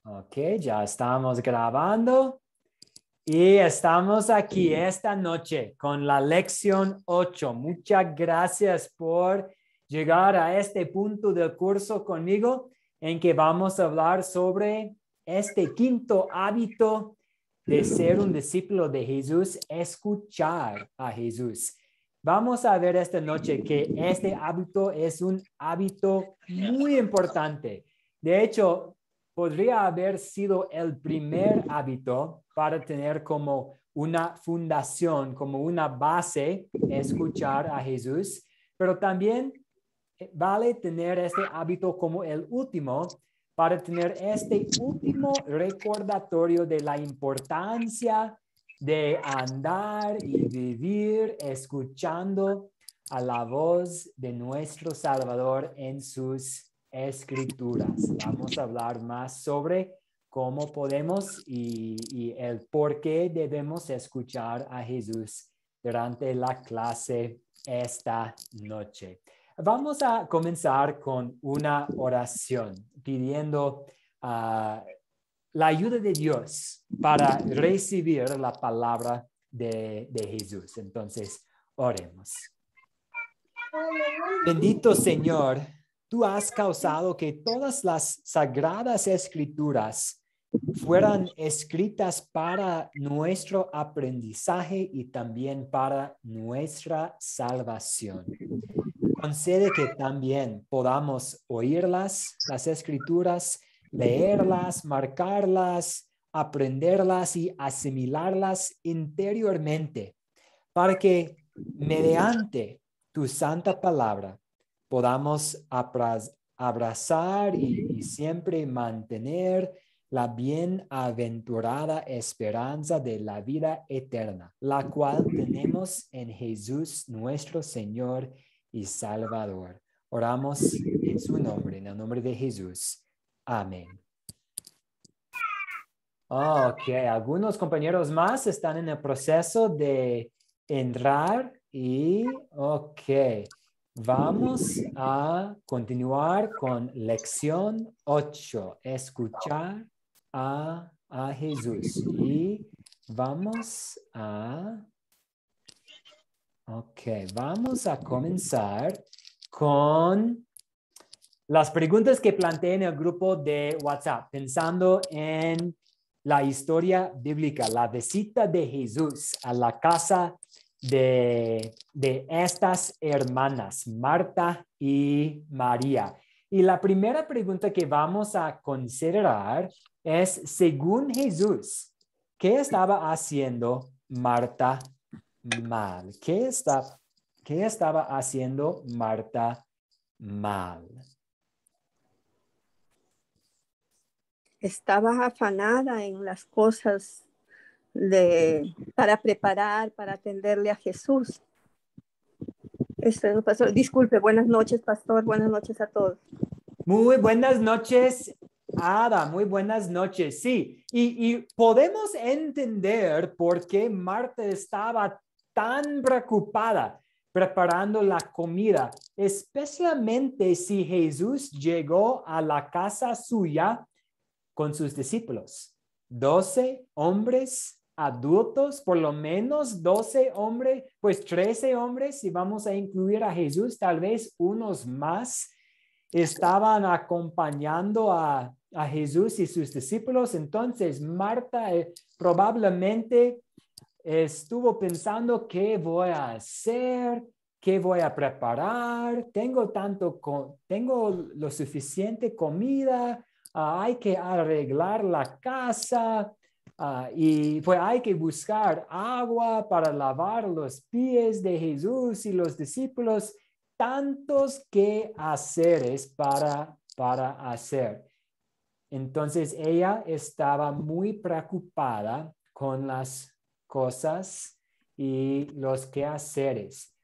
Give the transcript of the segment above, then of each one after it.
Ok, ya estamos grabando y estamos aquí esta noche con la lección 8. Muchas gracias por llegar a este punto del curso conmigo en que vamos a hablar sobre este quinto hábito de ser un discípulo de Jesús, escuchar a Jesús. Vamos a ver esta noche que este hábito es un hábito muy importante. De hecho, podría haber sido el primer hábito para tener como una fundación, como una base, escuchar a Jesús, pero también vale tener este hábito como el último para tener este último recordatorio de la importancia de andar y vivir escuchando a la voz de nuestro Salvador en sus escrituras. Vamos a hablar más sobre cómo podemos y el por qué debemos escuchar a Jesús durante la clase esta noche. Vamos a comenzar con una oración pidiendo la ayuda de Dios para recibir la palabra de Jesús. Entonces, oremos. Bendito Señor, tú has causado que todas las sagradas escrituras fueran escritas para nuestro aprendizaje y también para nuestra salvación. Concede que también podamos oírlas, las escrituras, leerlas, marcarlas, aprenderlas y asimilarlas interiormente, para que mediante tu santa palabra podamos abrazar y siempre mantener la bienaventurada esperanza de la vida eterna, la cual tenemos en Jesús nuestro Señor y Salvador. Oramos en su nombre, en el nombre de Jesús. Amén. Ok, algunos compañeros más están en el proceso de entrar y ok, vamos a continuar con lección 8, escuchar a Jesús. Y vamos vamos a comenzar con las preguntas que planteé en el grupo de WhatsApp, pensando en la historia bíblica, la visita de Jesús a la casa de estas hermanas, Marta y María. Y la primera pregunta que vamos a considerar es, según Jesús, ¿qué estaba haciendo Marta mal? ¿Qué estaba haciendo Marta mal? Estaba afanada en las cosas para preparar, para atenderle a Jesús. Pastor, disculpe, buenas noches, pastor, buenas noches a todos. Muy buenas noches, Ada, muy buenas noches. Sí, y podemos entender por qué Marta estaba tan preocupada preparando la comida, especialmente si Jesús llegó a la casa suya con sus discípulos. 12 hombres adultos, por lo menos 12 hombres, pues 13 hombres, si vamos a incluir a Jesús, tal vez unos más estaban acompañando a Jesús y sus discípulos. Entonces Marta probablemente estuvo pensando, ¿qué voy a hacer? ¿Qué voy a preparar? Tengo lo suficiente comida. Hay que arreglar la casa. Y pues hay que buscar agua para lavar los pies de Jesús y los discípulos. Tantos quehaceres para hacer. Entonces ella estaba muy preocupada con las cosas y los quehaceres.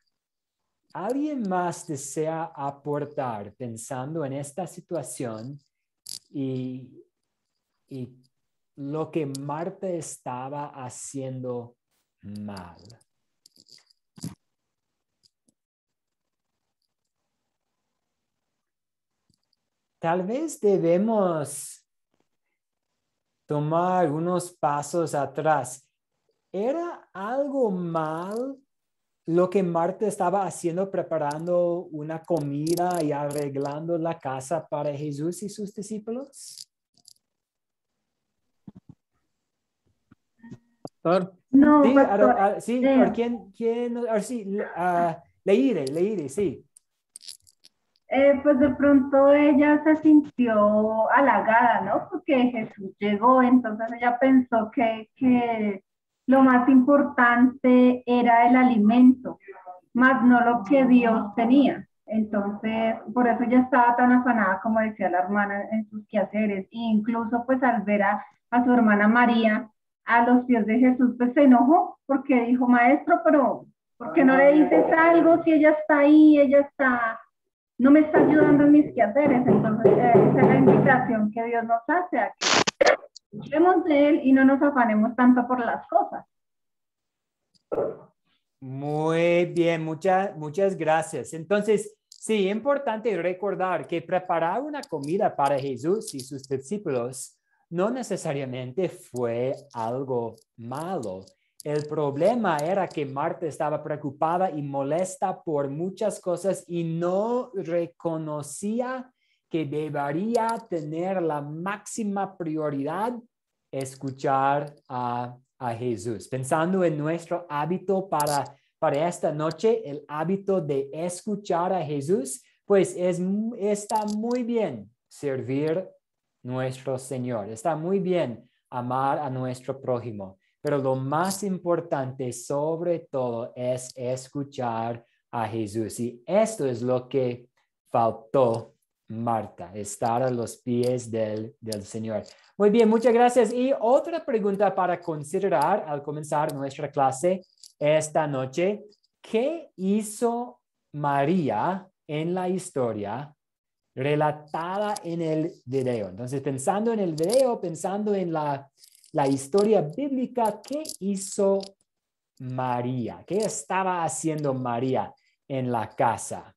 ¿Alguien más desea aportar pensando en esta situación y lo que Marta estaba haciendo mal? Tal vez debemos tomar unos pasos atrás. ¿Era algo mal lo que Marta estaba haciendo, preparando una comida y arreglando la casa para Jesús y sus discípulos? Pastor, No, Sí, pastor. sí, ¿quién? Sí, Leire, sí. Pues de pronto ella se sintió halagada, ¿no? Porque Jesús llegó, entonces ella pensó que lo más importante era el alimento, más no lo que Dios tenía. Entonces, por eso ella estaba tan afanada, como decía la hermana, en sus quehaceres. E incluso, pues al ver a su hermana María a los pies de Jesús, pues se enojó porque dijo, maestro, pero ¿por qué no le dices algo si ella está ahí, ella está no me está ayudando en mis quehaceres? Entonces, esa es la invitación que Dios nos hace, a que escuchemos de Él y no nos afanemos tanto por las cosas. Muy bien, muchas gracias. Entonces, sí, importante recordar que preparar una comida para Jesús y sus discípulos no necesariamente fue algo malo. El problema era que Marta estaba preocupada y molesta por muchas cosas y no reconocía que debería tener la máxima prioridad escuchar a Jesús. Pensando en nuestro hábito para esta noche, el hábito de escuchar a Jesús, pues está muy bien servir nuestro Señor. Está muy bien amar a nuestro prójimo. Pero lo más importante sobre todo es escuchar a Jesús. Y esto es lo que faltó Marta, estar a los pies del Señor. Muy bien, muchas gracias. Y otra pregunta para considerar al comenzar nuestra clase esta noche. ¿Qué hizo María en la historia relatada en el video? Entonces, pensando en el video, pensando en la historia bíblica, ¿qué hizo María? ¿Qué estaba haciendo María en la casa?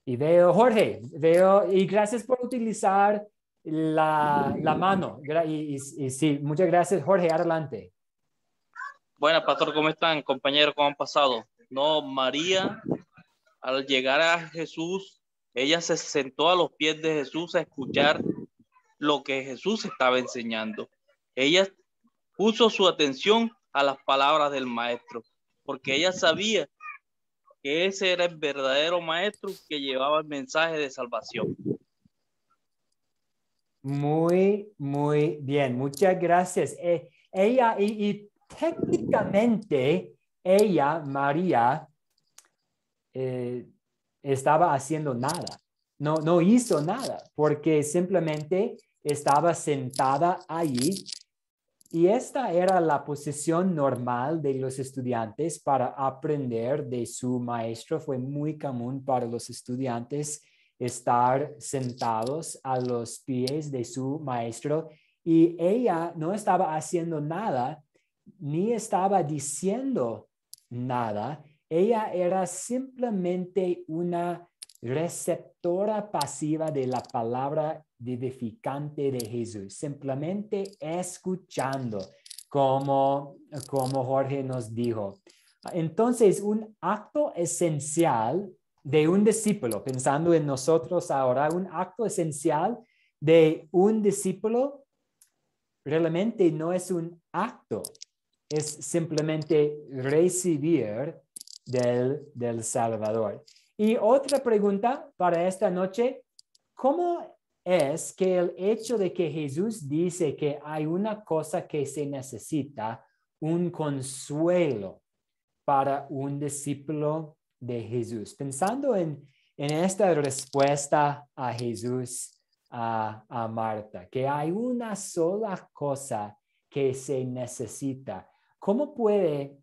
Y veo, Jorge, y gracias por utilizar la mano. Y sí, muchas gracias, Jorge, adelante. buenas, pastor, ¿cómo están? Compañeros, ¿cómo han pasado? No, María, al llegar a Jesús, ella se sentó a los pies de Jesús a escuchar lo que Jesús estaba enseñando. Ella puso su atención a las palabras del maestro, porque ella sabía que ese era el verdadero maestro que llevaba el mensaje de salvación. Muy bien, muchas gracias. Ella, y técnicamente, ella, María, estaba haciendo nada. No hizo nada, porque simplemente estaba sentada allí. Y esta era la posición normal de los estudiantes para aprender de su maestro. Fue muy común para los estudiantes estar sentados a los pies de su maestro, y ella no estaba haciendo nada ni estaba diciendo nada. Ella era simplemente una receptora pasiva de la palabra vivificante de Jesús, simplemente escuchando, como Jorge nos dijo. Entonces, un acto esencial de un discípulo, pensando en nosotros ahora, un acto esencial de un discípulo realmente no es un acto, es simplemente recibir del Salvador. Y otra pregunta para esta noche: ¿cómo es que el hecho de que Jesús dice que hay una cosa que se necesita, un consuelo para un discípulo de Jesús? Pensando en esta respuesta a Jesús, a Marta, que hay una sola cosa que se necesita. ¿Cómo puede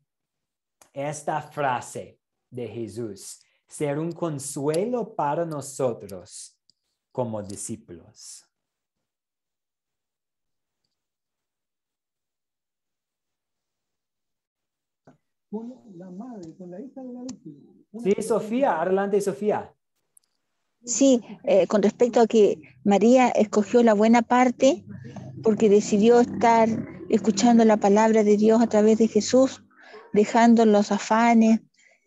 esta frase de Jesús ser un consuelo para nosotros como discípulos? Con la madre, con la hija de la víctima. Sí, Sofía, adelante, Sofía. Sí, con respecto a que María escogió la buena parte porque decidió estar escuchando la palabra de Dios a través de Jesús, dejando los afanes,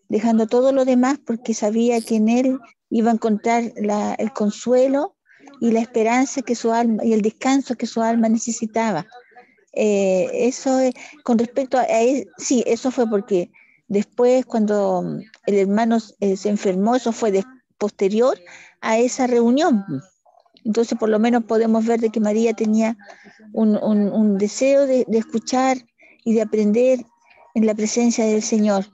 dejando todo lo demás porque sabía que en él iba a encontrar el consuelo y la esperanza que su alma y el descanso que su alma necesitaba. Eso es, con respecto a él, sí, eso fue porque después cuando el hermano se enfermó, eso fue posterior a esa reunión. Entonces por lo menos podemos ver de que María tenía un deseo de escuchar y de aprender en la presencia del Señor.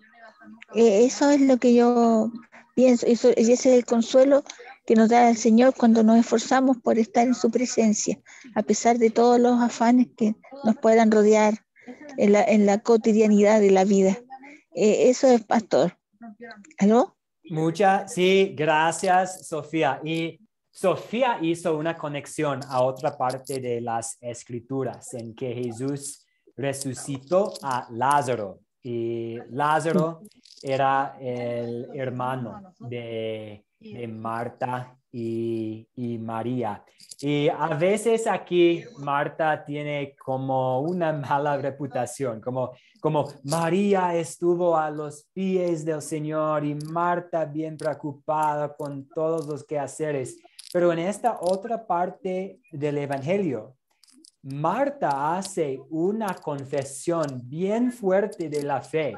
Eso es lo que yo pienso, y ese es el consuelo que nos da el Señor cuando nos esforzamos por estar en su presencia, a pesar de todos los afanes que nos puedan rodear en la cotidianidad de la vida. Eso es, pastor. ¿Aló? Sí, gracias, Sofía. Y Sofía hizo una conexión a otra parte de las Escrituras en que Jesús resucitó a Lázaro. Y Lázaro era el hermano de Marta y María. Y a veces aquí Marta tiene como una mala reputación, como María estuvo a los pies del Señor y Marta bien preocupada con todos los quehaceres. Pero en esta otra parte del Evangelio, Marta hace una confesión bien fuerte de la fe,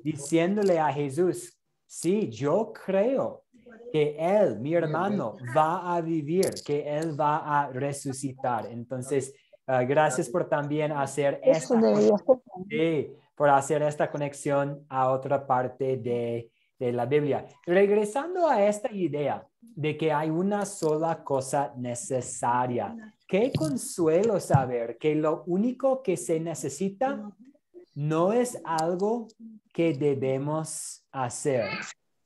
diciéndole a Jesús, sí, yo creo que él, mi hermano, va a vivir, que él va a resucitar. Entonces, gracias por también hacer Eso esta debería ser. Sí, por hacer esta conexión a otra parte de la Biblia. Regresando a esta idea de que hay una sola cosa necesaria, qué consuelo saber que lo único que se necesita no es algo que debemos hacer,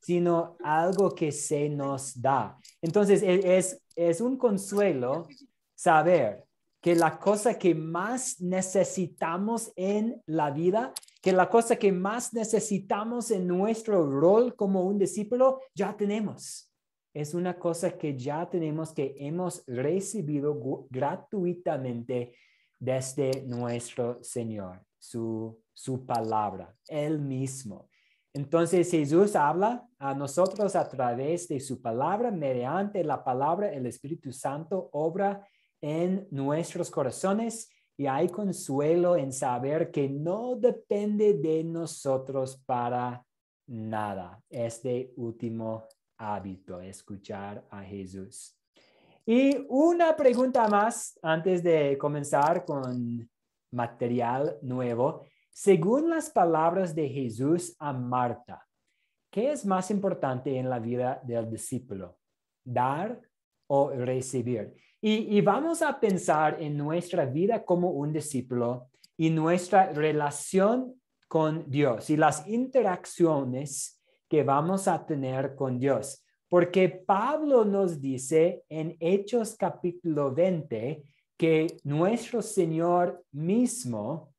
sino algo que se nos da. Entonces, es un consuelo saber que la cosa que más necesitamos en la vida, que la cosa que más necesitamos en nuestro rol como un discípulo, ya tenemos. Es una cosa que ya tenemos, que hemos recibido gratuitamente desde nuestro Señor, su palabra, Él mismo. Entonces Jesús habla a nosotros a través de su palabra, mediante la palabra, el Espíritu Santo obra en nuestros corazones y hay consuelo en saber que no depende de nosotros para nada. Este último hábito, escuchar a Jesús. Y una pregunta más antes de comenzar con material nuevo. Según las palabras de Jesús a Marta, ¿qué es más importante en la vida del discípulo? ¿Dar o recibir? Y vamos a pensar en nuestra vida como un discípulo y nuestra relación con Dios y las interacciones que vamos a tener con Dios. Porque Pablo nos dice en Hechos capítulo 20 que nuestro Señor mismo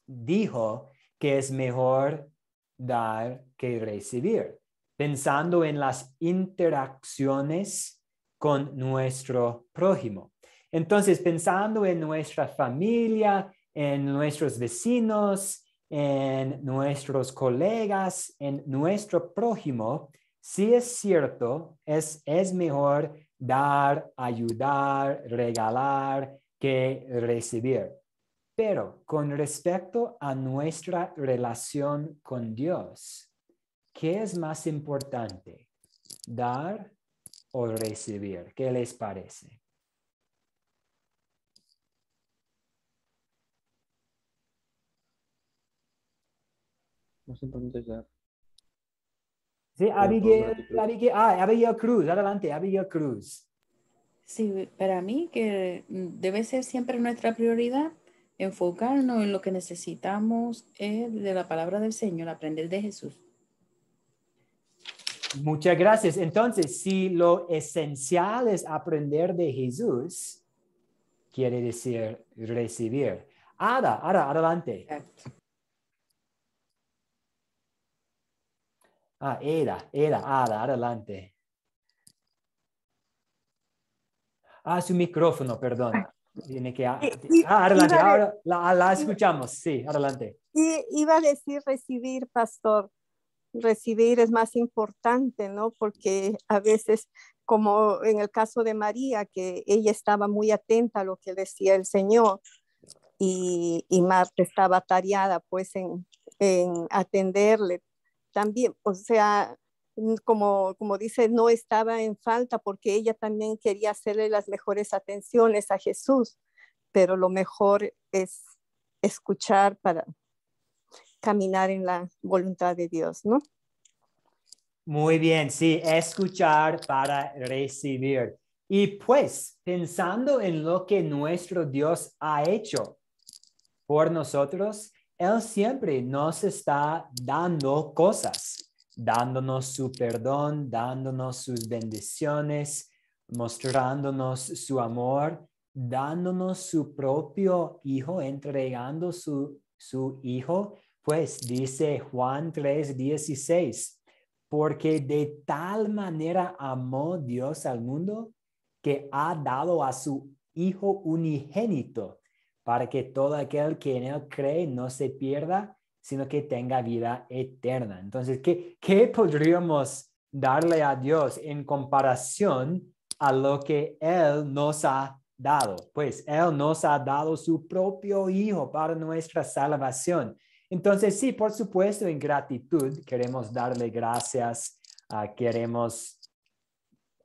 dijo que es mejor dar que recibir, pensando en las interacciones con nuestro prójimo. Entonces, pensando en nuestra familia, en nuestros vecinos, en nuestros colegas, en nuestro prójimo, sí es cierto, es mejor dar, ayudar, regalar que recibir. Pero con respecto a nuestra relación con Dios, ¿qué es más importante? ¿Dar o recibir? ¿Qué les parece? Más importante es dar. Sí, Abigail Cruz, adelante, Abigail Cruz. Sí, para mí que debe ser siempre nuestra prioridad enfocarnos en lo que necesitamos de la palabra del Señor, aprender de Jesús. Muchas gracias. Entonces, si lo esencial es aprender de Jesús, quiere decir recibir. Ada, adelante. Exacto. Ada, adelante. Su micrófono, perdón. Tiene que... Iba adelante, a ahora la escuchamos. Sí, adelante. iba a decir recibir, pastor. Recibir es más importante, ¿no? Porque a veces, como en el caso de María, que ella estaba muy atenta a lo que decía el Señor y Marta estaba tareada pues en atenderle también, o sea, como dice, no estaba en falta porque ella también quería hacerle las mejores atenciones a Jesús, pero lo mejor es escuchar para caminar en la voluntad de Dios, ¿no? Muy bien, sí, escuchar para recibir. Y pues, pensando en lo que nuestro Dios ha hecho por nosotros, Él siempre nos está dando cosas, dándonos su perdón, dándonos sus bendiciones, mostrándonos su amor, dándonos su propio Hijo, entregando su Hijo. Pues dice Juan 3:16, porque de tal manera amó Dios al mundo que ha dado a su Hijo unigénito, para que todo aquel que en él cree no se pierda, sino que tenga vida eterna. Entonces, ¿qué podríamos darle a Dios en comparación a lo que Él nos ha dado? Pues Él nos ha dado su propio Hijo para nuestra salvación. Entonces, sí, por supuesto, en gratitud queremos darle gracias, queremos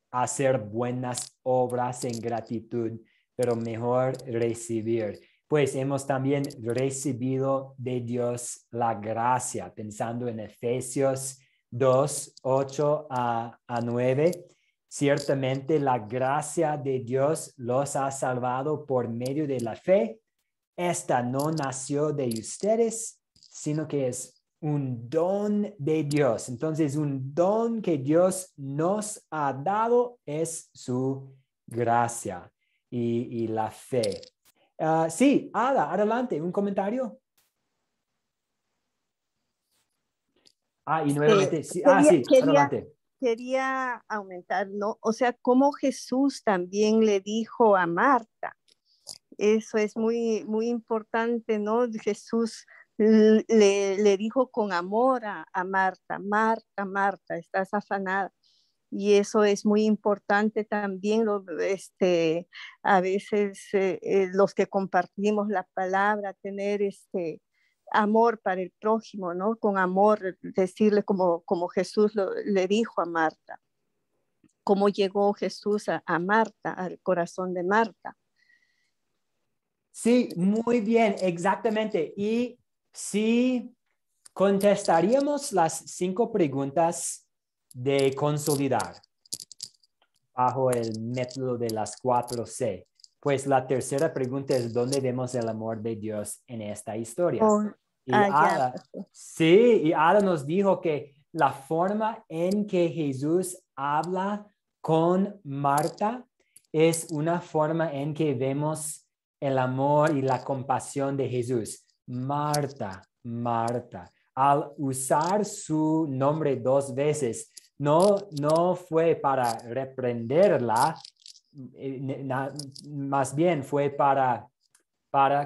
hacer buenas obras en gratitud, pero mejor recibir. Pues hemos también recibido de Dios la gracia, pensando en Efesios 2:8-9. Ciertamente la gracia de Dios los ha salvado por medio de la fe. Esta no nació de ustedes, sino que es un don de Dios. Entonces, un don que Dios nos ha dado es su gracia y la fe. Sí, Ada, adelante, un comentario. Y nuevamente, sí, adelante. Quería aumentar, ¿no? O sea, como Jesús también le dijo a Marta. Eso es muy, muy importante, ¿no? Jesús le dijo con amor a Marta, Marta, Marta, estás afanada. Y eso es muy importante también, a veces los que compartimos la palabra, tener amor para el prójimo, ¿no? Con amor, decirle como Jesús le dijo a Marta, cómo llegó Jesús a Marta, al corazón de Marta. Sí, muy bien, exactamente. Y si contestaríamos las 5 preguntas de consolidar bajo el método de las 4C, pues la tercera pregunta es: ¿dónde vemos el amor de Dios en esta historia? Y Ada nos dijo que la forma en que Jesús habla con Marta es una forma en que vemos el amor y la compasión de Jesús. Marta, Marta. Al usar su nombre 2 veces, no fue para reprenderla, más bien fue para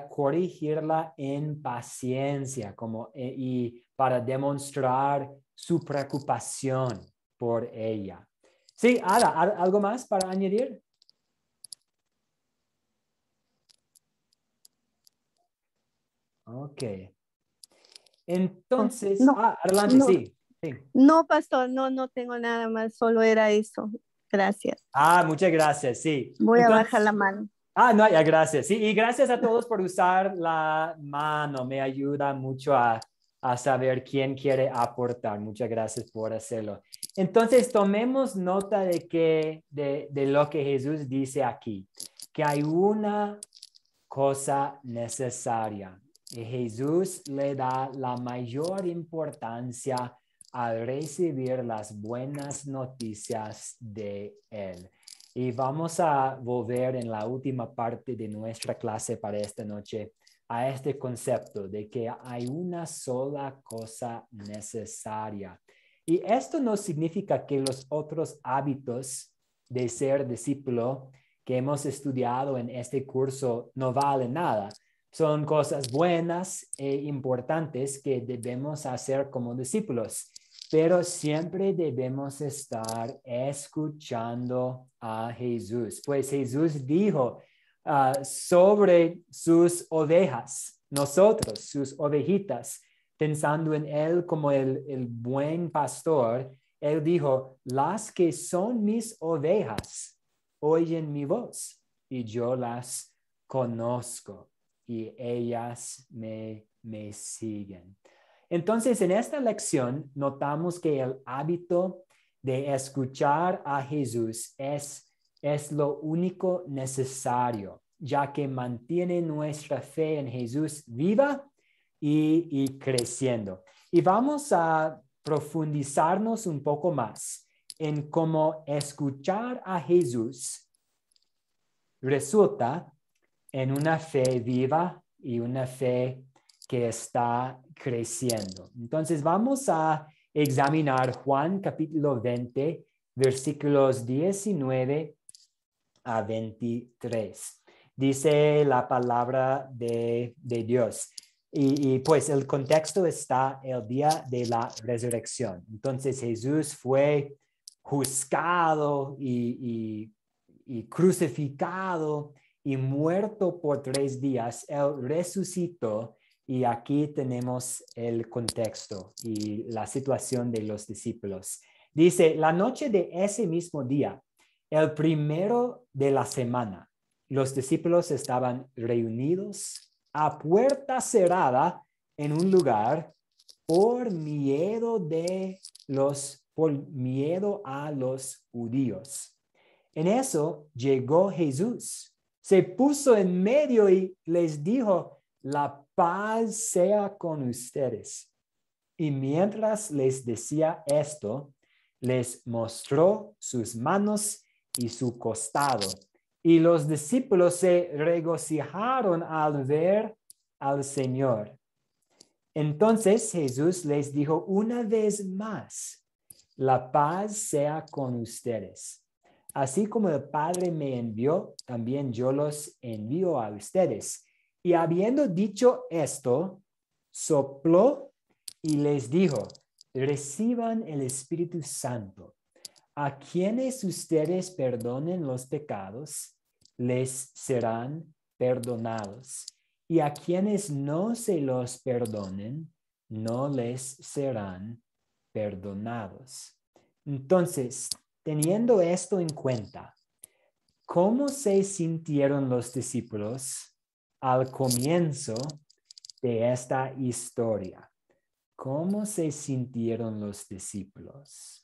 corregirla en paciencia, y para demostrar su preocupación por ella. Sí, Ada, ¿algo más para añadir? Ok. Entonces, adelante, no, sí. No, pastor, no tengo nada más, solo era eso. Gracias. Muchas gracias, sí. Voy a bajar la mano. No, ya, gracias. Sí, y gracias a todos por usar la mano. Me ayuda mucho a saber quién quiere aportar. Muchas gracias por hacerlo. Entonces, tomemos nota de lo que Jesús dice aquí, que hay una cosa necesaria. Y Jesús le da la mayor importancia al recibir las buenas noticias de Él. Y vamos a volver en la última parte de nuestra clase para esta noche a este concepto de que hay una sola cosa necesaria. Y esto no significa que los otros hábitos de ser discípulo que hemos estudiado en este curso no valen nada. Son cosas buenas e importantes que debemos hacer como discípulos, pero siempre debemos estar escuchando a Jesús. Pues Jesús dijo sobre sus ovejas, nosotros, sus ovejitas, pensando en Él como el buen pastor, Él dijo, las que son mis ovejas oyen mi voz y yo las conozco y ellas me siguen. Entonces, en esta lección notamos que el hábito de escuchar a Jesús es lo único necesario, ya que mantiene nuestra fe en Jesús viva y creciendo. Y vamos a profundizarnos un poco más en cómo escuchar a Jesús resulta en una fe viva y una fe que está creciendo. Entonces vamos a examinar Juan capítulo 20, versículos 19 a 23. Dice la palabra de Dios. Y pues el contexto está el día de la resurrección. Entonces Jesús fue juzgado y crucificado y muerto por 3 días. Él resucitó y aquí tenemos el contexto y la situación de los discípulos. Dice, la noche de ese mismo día, el primero de la semana, los discípulos estaban reunidos a puerta cerrada en un lugar por miedo a los judíos. En eso llegó Jesús, se puso en medio y les dijo, la paz sea con ustedes. Y mientras les decía esto, les mostró sus manos y su costado. Y los discípulos se regocijaron al ver al Señor. Entonces Jesús les dijo una vez más, la paz sea con ustedes. Así como el Padre me envió, también yo los envío a ustedes. Y habiendo dicho esto, sopló y les dijo, reciban el Espíritu Santo. A quienes ustedes perdonen los pecados, les serán perdonados. Y a quienes no se los perdonen, no les serán perdonados. Entonces, teniendo esto en cuenta, ¿cómo se sintieron los discípulos al comienzo de esta historia? ¿Cómo se sintieron los discípulos?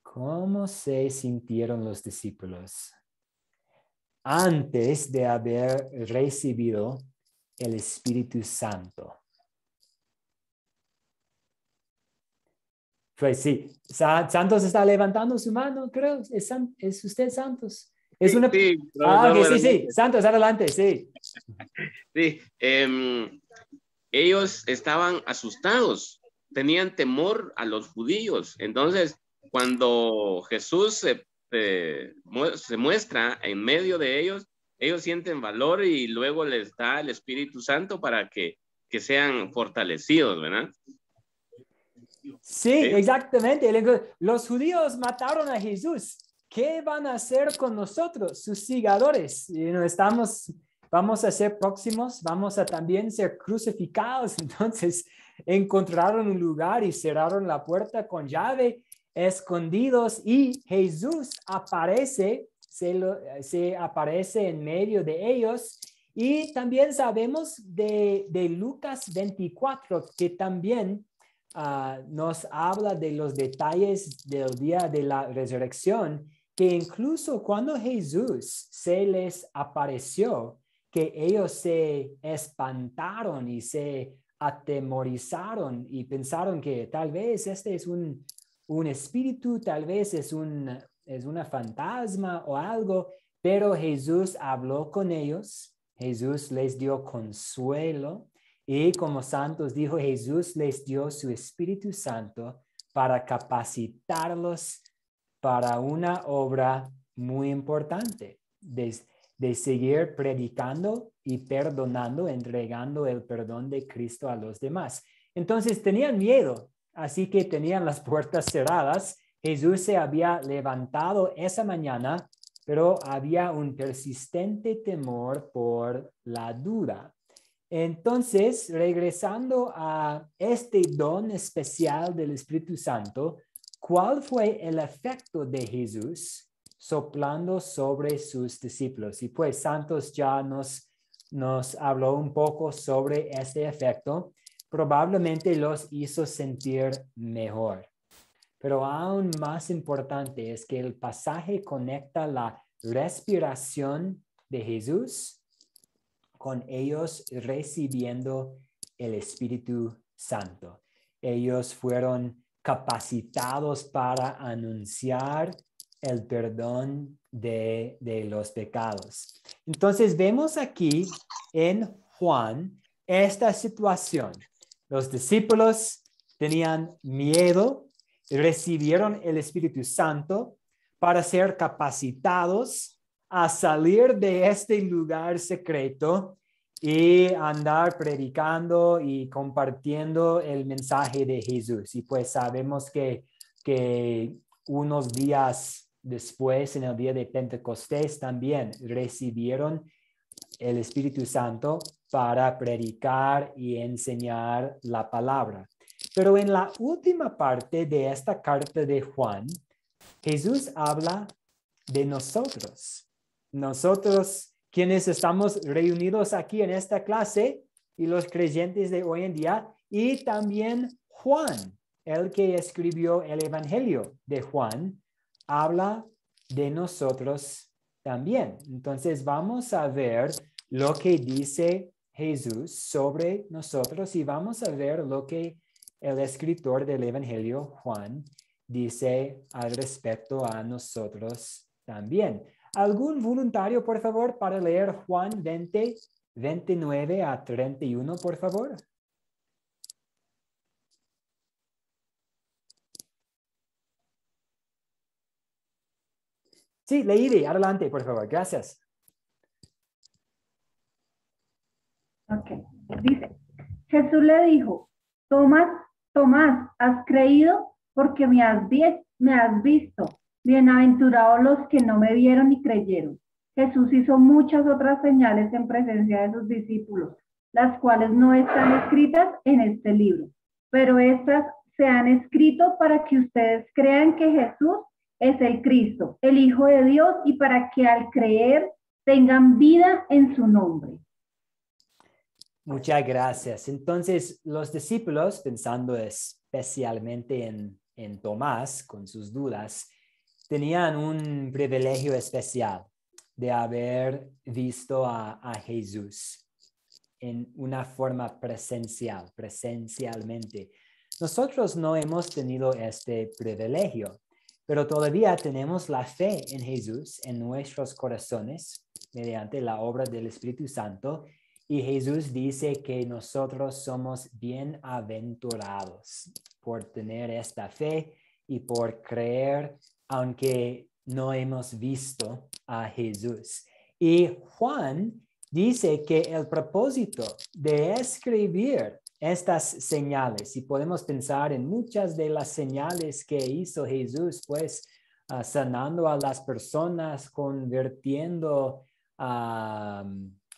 ¿Cómo se sintieron los discípulos antes de haber recibido el Espíritu Santo? Pues sí, Santos está levantando su mano, creo. ¿Es usted, Santos? Es una... Sí, sí. Santos, adelante, sí. Sí, ellos estaban asustados, tenían temor a los judíos. Entonces, cuando Jesús se muestra en medio de ellos sienten valor y luego les da el Espíritu Santo para que sean fortalecidos, ¿verdad? Sí, exactamente. Los judíos mataron a Jesús. ¿Qué van a hacer con nosotros, sus seguidores? Vamos a ser próximos, vamos a también ser crucificados. Entonces encontraron un lugar y cerraron la puerta con llave, escondidos, y Jesús aparece, se aparece en medio de ellos. Y también sabemos de Lucas 24, que también nos habla de los detalles del día de la resurrección, que incluso cuando Jesús se les apareció, que ellos se espantaron y se atemorizaron y pensaron que tal vez este es un espíritu, tal vez es una fantasma o algo, pero Jesús habló con ellos, Jesús les dio consuelo Y como santos, dijo Jesús, les dio su Espíritu Santo para capacitarlos para una obra muy importante, de seguir predicando y perdonando, entregando el perdón de Cristo a los demás. Entonces tenían miedo, así que tenían las puertas cerradas. Jesús se había levantado esa mañana, pero había un persistente temor por la duda. Entonces, regresando a este don especial del Espíritu Santo, ¿cuál fue el efecto de Jesús soplando sobre sus discípulos? Y pues Santos ya nos habló un poco sobre este efecto. Probablemente los hizo sentir mejor. Pero aún más importante es que el pasaje conecta la respiración de Jesús con ellos recibiendo el Espíritu Santo. Ellos fueron capacitados para anunciar el perdón de los pecados. Entonces vemos aquí en Juan esta situación. Los discípulos tenían miedo, recibieron el Espíritu Santo para ser capacitados a salir de este lugar secreto y andar predicando y compartiendo el mensaje de Jesús. Y pues sabemos que unos días después, en el día de Pentecostés, también recibieron el Espíritu Santo para predicar y enseñar la palabra. Pero en la última parte de esta carta de Juan, Jesús habla de nosotros. Nosotros, quienes estamos reunidos aquí en esta clase y los creyentes de hoy en día, y también Juan, el que escribió el Evangelio de Juan, habla de nosotros también. Entonces vamos a ver lo que dice Jesús sobre nosotros y vamos a ver lo que el escritor del Evangelio, Juan, dice al respecto a nosotros también. ¿Algún voluntario, por favor, para leer Juan 20, 29 a 31, por favor? Sí, Leide, adelante, por favor. Gracias. Ok. Dice, Jesús le dijo, Tomás, ¿has creído? Porque me has visto. Bienaventurados los que no me vieron y creyeron. Jesús hizo muchas otras señales en presencia de sus discípulos, las cuales no están escritas en este libro, pero estas se han escrito para que ustedes crean que Jesús es el Cristo, el Hijo de Dios, y para que al creer tengan vida en su nombre. Muchas gracias. Entonces, los discípulos, pensando especialmente en Tomás con sus dudas, tenían un privilegio especial de haber visto a Jesús en una forma presencialmente. Nosotros no hemos tenido este privilegio, pero todavía tenemos la fe en Jesús en nuestros corazones mediante la obra del Espíritu Santo. Y Jesús dice que nosotros somos bienaventurados por tener esta fe y por creer, aunque no hemos visto a Jesús. Y Juan dice que el propósito de escribir estas señales, y podemos pensar en muchas de las señales que hizo Jesús, pues sanando a las personas, convirtiendo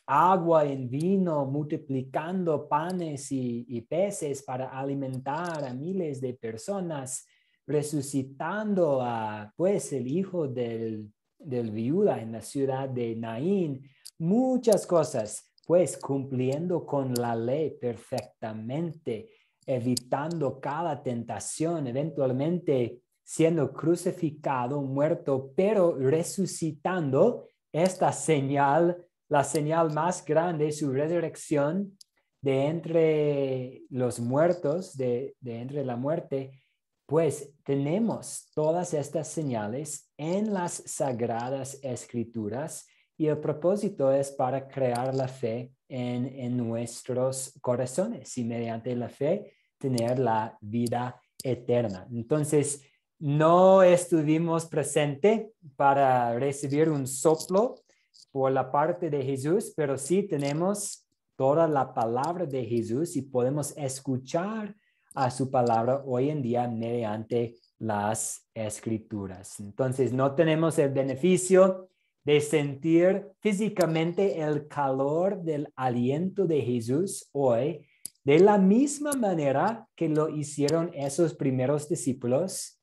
agua en vino, multiplicando panes y peces para alimentar a miles de personas, resucitando a pues el hijo del viuda en la ciudad de Naín, muchas cosas, pues cumpliendo con la ley perfectamente, evitando cada tentación, eventualmente siendo crucificado, muerto, pero resucitando. Esta señal, la señal más grande, su resurrección de entre los muertos, de entre la muerte. Pues tenemos todas estas señales en las Sagradas Escrituras y el propósito es para crear la fe en nuestros corazones y mediante la fe tener la vida eterna. Entonces, no estuvimos presentes para recibir un soplo por la parte de Jesús, pero sí tenemos toda la palabra de Jesús y podemos escuchar a su palabra hoy en día mediante las escrituras. Entonces, no tenemos el beneficio de sentir físicamente el calor del aliento de Jesús hoy, de la misma manera que lo hicieron esos primeros discípulos,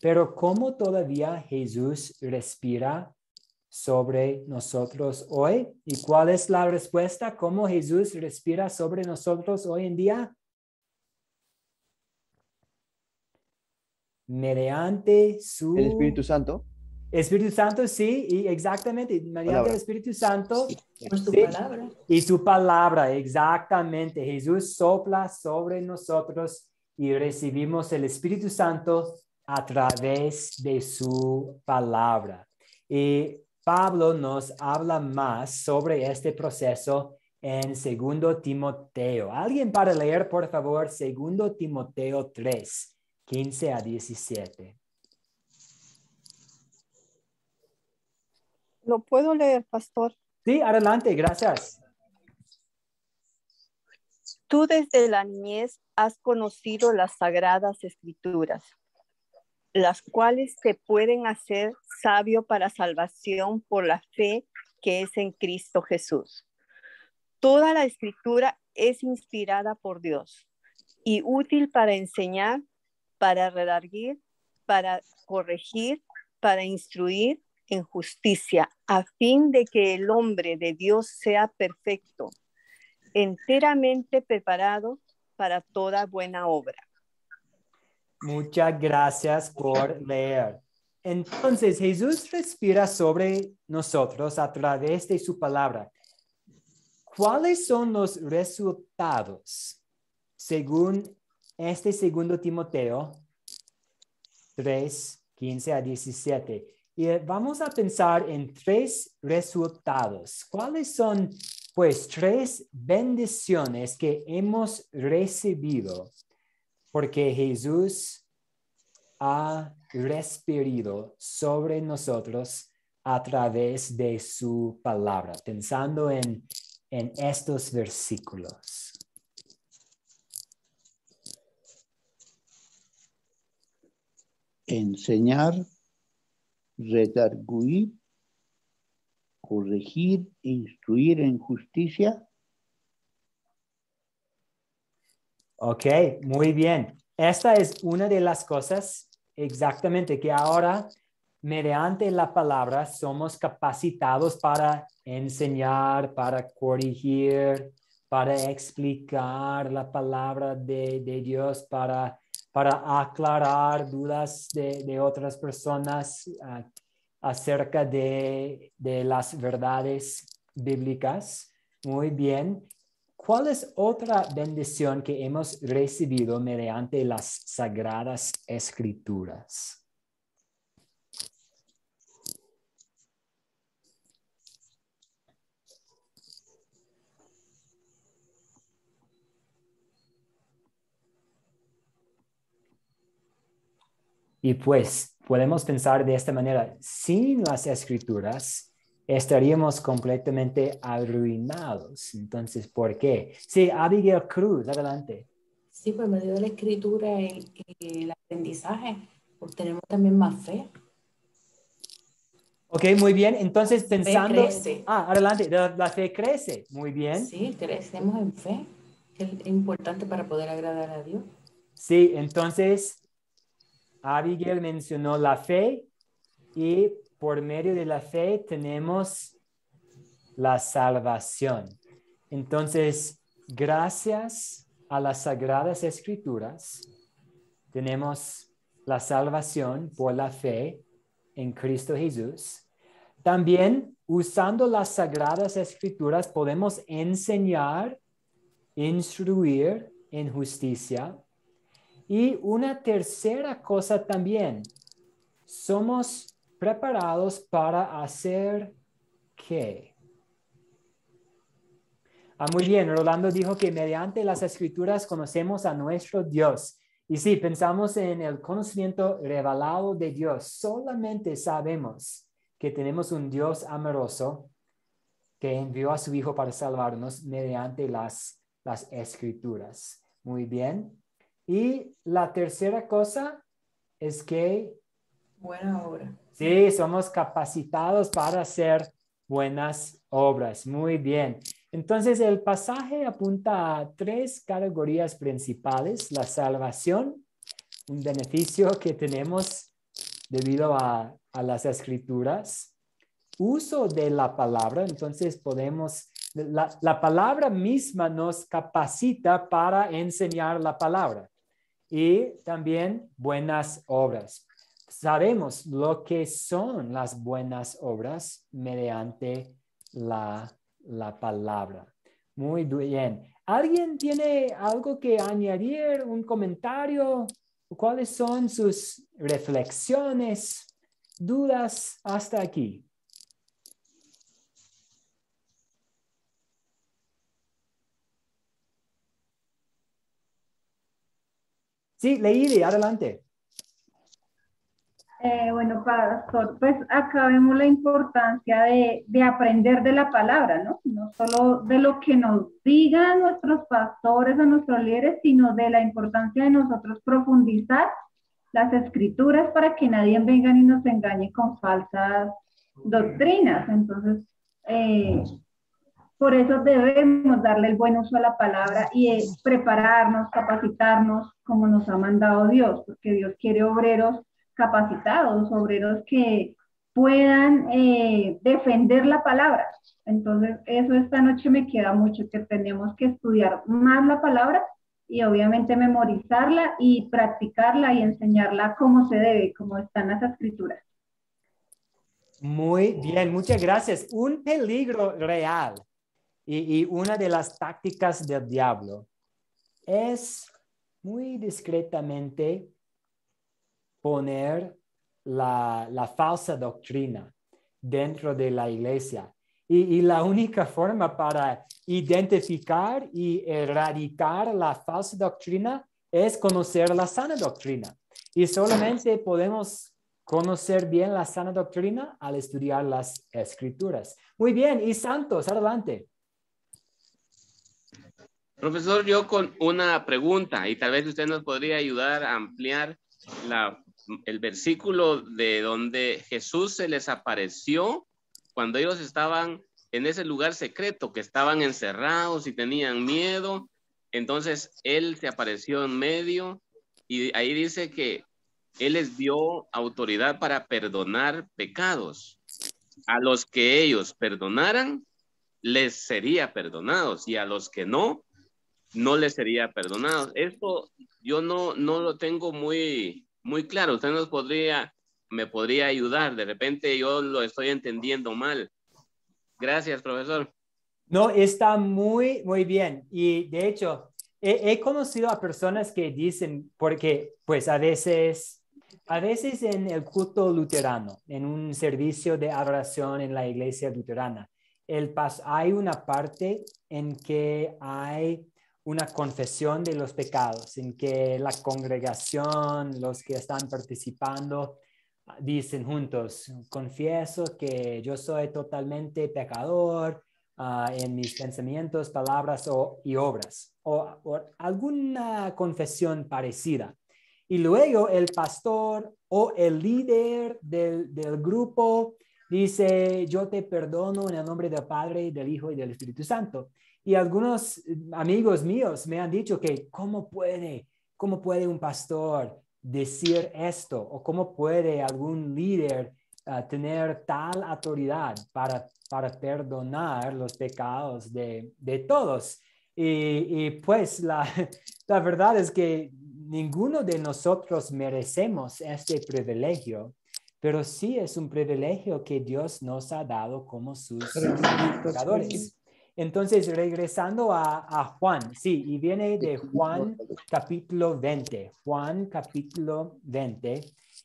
pero ¿cómo todavía Jesús respira sobre nosotros hoy? ¿Y cuál es la respuesta? ¿Cómo Jesús respira sobre nosotros hoy en día? Mediante su... El Espíritu Santo. Espíritu Santo, sí, y exactamente, mediante el Espíritu Santo. Por su Sí, palabra. y su palabra, exactamente. Jesús sopla sobre nosotros y recibimos el Espíritu Santo a través de su palabra. Y Pablo nos habla más sobre este proceso en 2 Timoteo. ¿Alguien para leer, por favor, 2 Timoteo 3, 15 a 17? ¿Lo puedo leer, pastor? Sí, adelante, gracias. Tú desde la niñez has conocido las sagradas escrituras, las cuales te pueden hacer sabio para salvación por la fe que es en Cristo Jesús. Toda la escritura es inspirada por Dios y útil para enseñar, para redarguir, para corregir, para instruir en justicia, a fin de que el hombre de Dios sea perfecto, enteramente preparado para toda buena obra. Muchas gracias por leer. Entonces, Jesús respira sobre nosotros a través de su palabra. ¿Cuáles son los resultados según este 2 Timoteo 3, 15 a 17? Y vamos a pensar en 3 resultados. ¿Cuáles son, pues, 3 bendiciones que hemos recibido porque Jesús ha respirado sobre nosotros a través de su palabra? Pensando en estos versículos. Enseñar, redarguir, corregir e instruir en justicia. Ok, muy bien. Esta es una de las cosas exactamente que ahora, mediante la palabra, somos capacitados para enseñar, para corregir, para explicar la palabra de Dios, para aclarar dudas de otras personas acerca de las verdades bíblicas. Muy bien. ¿Cuál es otra bendición que hemos recibido mediante las sagradas escrituras? Y pues podemos pensar de esta manera: sin las escrituras estaríamos completamente arruinados. Entonces, ¿por qué? Sí, Abigail Cruz, adelante. Sí, por medio de la escritura y el aprendizaje obtenemos también más fe. Ok, muy bien. Entonces, pensando... Fe crece. Adelante. La fe crece. Muy bien. Sí, crecemos en fe, que es importante para poder agradar a Dios. Sí, entonces, Abigail mencionó la fe y por medio de la fe tenemos la salvación. Entonces, gracias a las sagradas escrituras, tenemos la salvación por la fe en Cristo Jesús. También, usando las sagradas escrituras, podemos enseñar, instruir en justicia. Y una tercera cosa también, somos preparados para hacer ¿qué? Muy bien, Rolando dijo que mediante las escrituras conocemos a nuestro Dios. Y sí, pensamos en el conocimiento revelado de Dios. Solamente sabemos que tenemos un Dios amoroso que envió a su Hijo para salvarnos mediante las escrituras. Muy bien. Y la tercera cosa es que... Buena obra. Sí, somos capacitados para hacer buenas obras. Muy bien. Entonces, el pasaje apunta a 3 categorías principales: la salvación, un beneficio que tenemos debido a las escrituras; uso de la palabra, entonces la palabra misma nos capacita para enseñar la palabra; y también buenas obras. Sabemos lo que son las buenas obras mediante la palabra. Muy bien. ¿Alguien tiene algo que añadir? ¿Un comentario? ¿Cuáles son sus reflexiones, dudas hasta aquí? Sí, Leide, adelante. Bueno, pastor, pues acá vemos la importancia de aprender de la palabra, ¿no? No solo de lo que nos digan nuestros pastores o nuestros líderes, sino de la importancia de nosotros profundizar las escrituras para que nadie venga y nos engañe con falsas doctrinas. Entonces, por eso debemos darle el buen uso a la palabra y prepararnos, capacitarnos como nos ha mandado Dios, porque Dios quiere obreros capacitados, obreros que puedan defender la palabra. Entonces, eso esta noche me queda mucho, que tenemos que estudiar más la palabra y obviamente memorizarla y practicarla y enseñarla como se debe, como están las escrituras. Muy bien, muchas gracias. Un peligro real y una de las tácticas del diablo es muy discretamente poner la falsa doctrina dentro de la iglesia. Y la única forma para identificar y erradicar la falsa doctrina es conocer la sana doctrina. Y solamente podemos conocer bien la sana doctrina al estudiar las escrituras. Muy bien, y Santos, adelante. Profesor, yo con una pregunta, y tal vez usted nos podría ayudar a ampliar el versículo de donde Jesús se les apareció cuando ellos estaban en ese lugar secreto, que estaban encerrados y tenían miedo. Entonces Él se apareció en medio y ahí dice que Él les dio autoridad para perdonar pecados. A los que ellos perdonaran, les sería perdonados, y a los que no les sería perdonado. Esto yo no lo tengo muy claro. Usted me podría ayudar. De repente yo lo estoy entendiendo mal. Gracias, profesor. No, está muy bien. Y de hecho, he conocido a personas que dicen, porque pues a veces en el culto luterano, en un servicio de adoración en la iglesia luterana, hay una parte en que hay una confesión de los pecados, en que la congregación, los que están participando, dicen juntos: confieso que yo soy totalmente pecador en mis pensamientos, palabras y obras, o alguna confesión parecida. Y luego el pastor o el líder del grupo dice: yo te perdono en el nombre del Padre, del Hijo y del Espíritu Santo. Y algunos amigos míos me han dicho que ¿cómo puede un pastor decir esto? ¿O cómo puede algún líder tener tal autoridad para perdonar los pecados de todos? Y pues la verdad es que ninguno de nosotros merecemos este privilegio, pero sí es un privilegio que Dios nos ha dado como sus pecadores. Entonces, regresando a Juan, sí, y viene de Juan capítulo 20, Juan capítulo 20,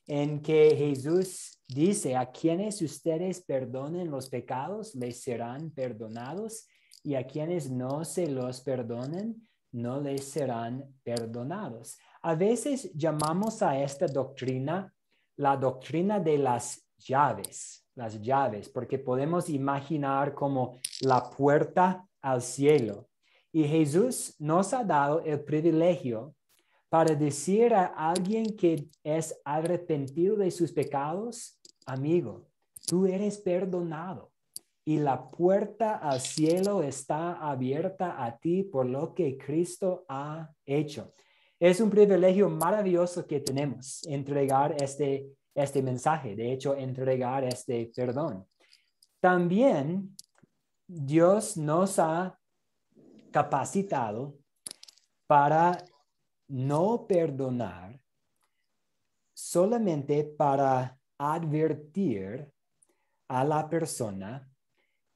en que Jesús dice: a quienes ustedes perdonen los pecados, les serán perdonados, y a quienes no se los perdonen, no les serán perdonados. A veces llamamos a esta doctrina la doctrina de las llaves, porque podemos imaginar como la puerta al cielo. Y Jesús nos ha dado el privilegio para decir a alguien que es arrepentido de sus pecados, amigo, tú eres perdonado. Y la puerta al cielo está abierta a ti por lo que Cristo ha hecho. Es un privilegio maravilloso que tenemos, entregar este mensaje, de hecho, entregar este perdón. También Dios nos ha capacitado para no perdonar solamente para advertir a la persona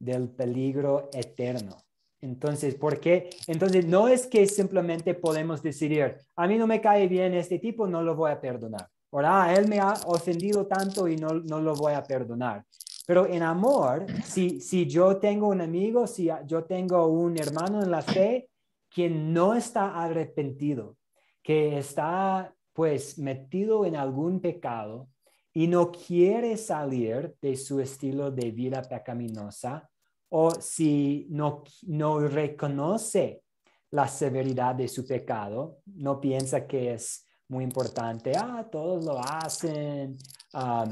del peligro eterno. Entonces, ¿por qué? Entonces, no es que simplemente podemos decidir, a mí no me cae bien este tipo, no lo voy a perdonar. Ahora, él me ha ofendido tanto y no lo voy a perdonar. Pero en amor, si yo tengo un amigo, si yo tengo un hermano en la fe que no está arrepentido, que está pues metido en algún pecado y no quiere salir de su estilo de vida pecaminosa, o si no reconoce la severidad de su pecado, no piensa que es muy importante, todos lo hacen.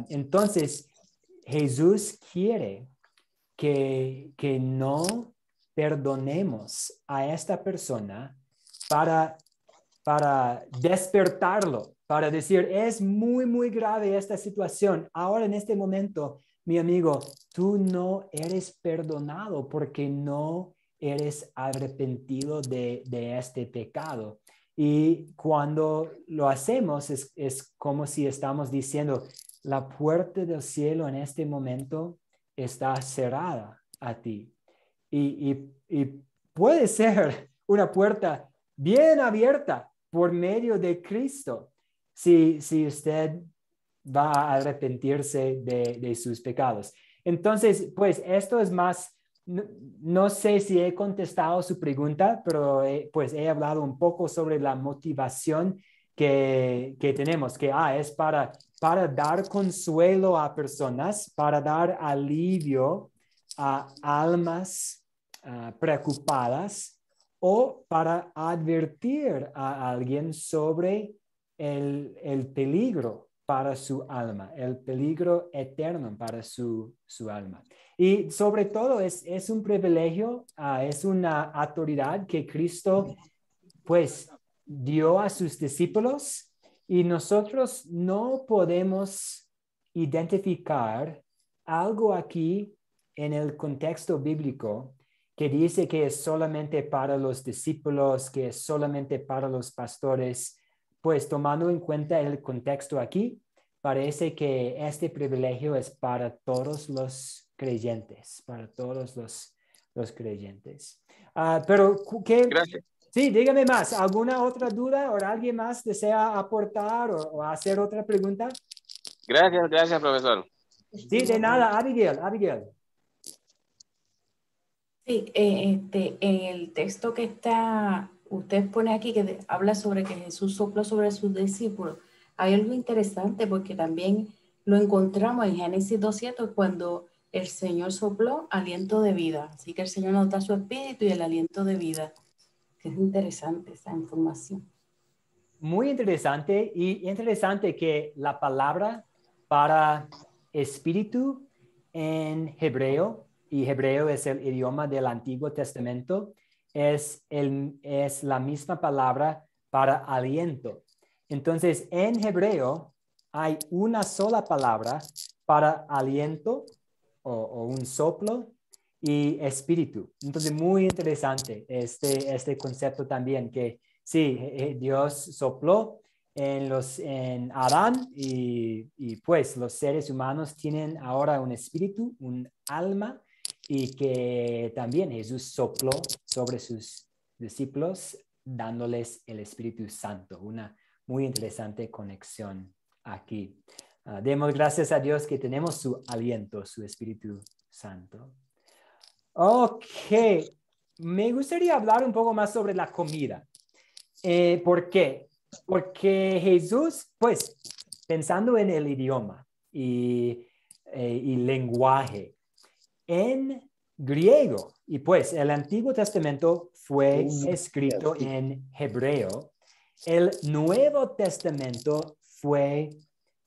Entonces, Jesús quiere que no perdonemos a esta persona para despertarlo, para decir, es muy, muy grave esta situación. Ahora, en este momento, mi amigo, tú no eres perdonado porque no eres arrepentido de este pecado. Y cuando lo hacemos, es como si estamos diciendo, la puerta del cielo en este momento está cerrada a ti. Y puede ser una puerta bien abierta por medio de Cristo, si usted va a arrepentirse de sus pecados. Entonces, pues esto es más, no sé si he contestado su pregunta, pero pues he hablado un poco sobre la motivación que tenemos, que es para dar consuelo a personas, para dar alivio a almas preocupadas, o para advertir a alguien sobre el peligro para su alma, el peligro eterno para su alma. Y sobre todo es un privilegio, es una autoridad que Cristo pues dio a sus discípulos, y nosotros no podemos identificar algo aquí en el contexto bíblico que dice que es solamente para los discípulos, que es solamente para los pastores. Pues tomando en cuenta el contexto aquí, parece que este privilegio es para todos los creyentes, para todos los creyentes. Pero, ¿qué? Gracias. Sí, dígame más. ¿Alguna otra duda o alguien más desea aportar o hacer otra pregunta? Gracias, profesor. Sí, de nada, Abigail. Sí, en el texto que usted pone aquí, que habla sobre que Jesús sopló sobre sus discípulos, hay algo interesante porque también lo encontramos en Génesis 2:7, cuando el Señor sopló aliento de vida. Así que el Señor nos da su espíritu y el aliento de vida. Es interesante esa información. Muy interesante, y interesante que la palabra para espíritu en hebreo, y hebreo es el idioma del Antiguo Testamento, es la misma palabra para aliento. Entonces, en hebreo hay una sola palabra para aliento o un soplo y espíritu. Entonces, muy interesante este concepto también, que sí, Dios sopló en Adán, y pues los seres humanos tienen ahora un espíritu, un alma, y que también Jesús sopló sobre sus discípulos dándoles el Espíritu Santo. Una muy interesante conexión aquí. Demos gracias a Dios que tenemos su aliento, su Espíritu Santo. Ok, me gustaría hablar un poco más sobre la comida. ¿Por qué? Porque Jesús, pues, pensando en el idioma y lenguaje, en griego, y pues el Antiguo Testamento fue escrito en hebreo, el Nuevo Testamento fue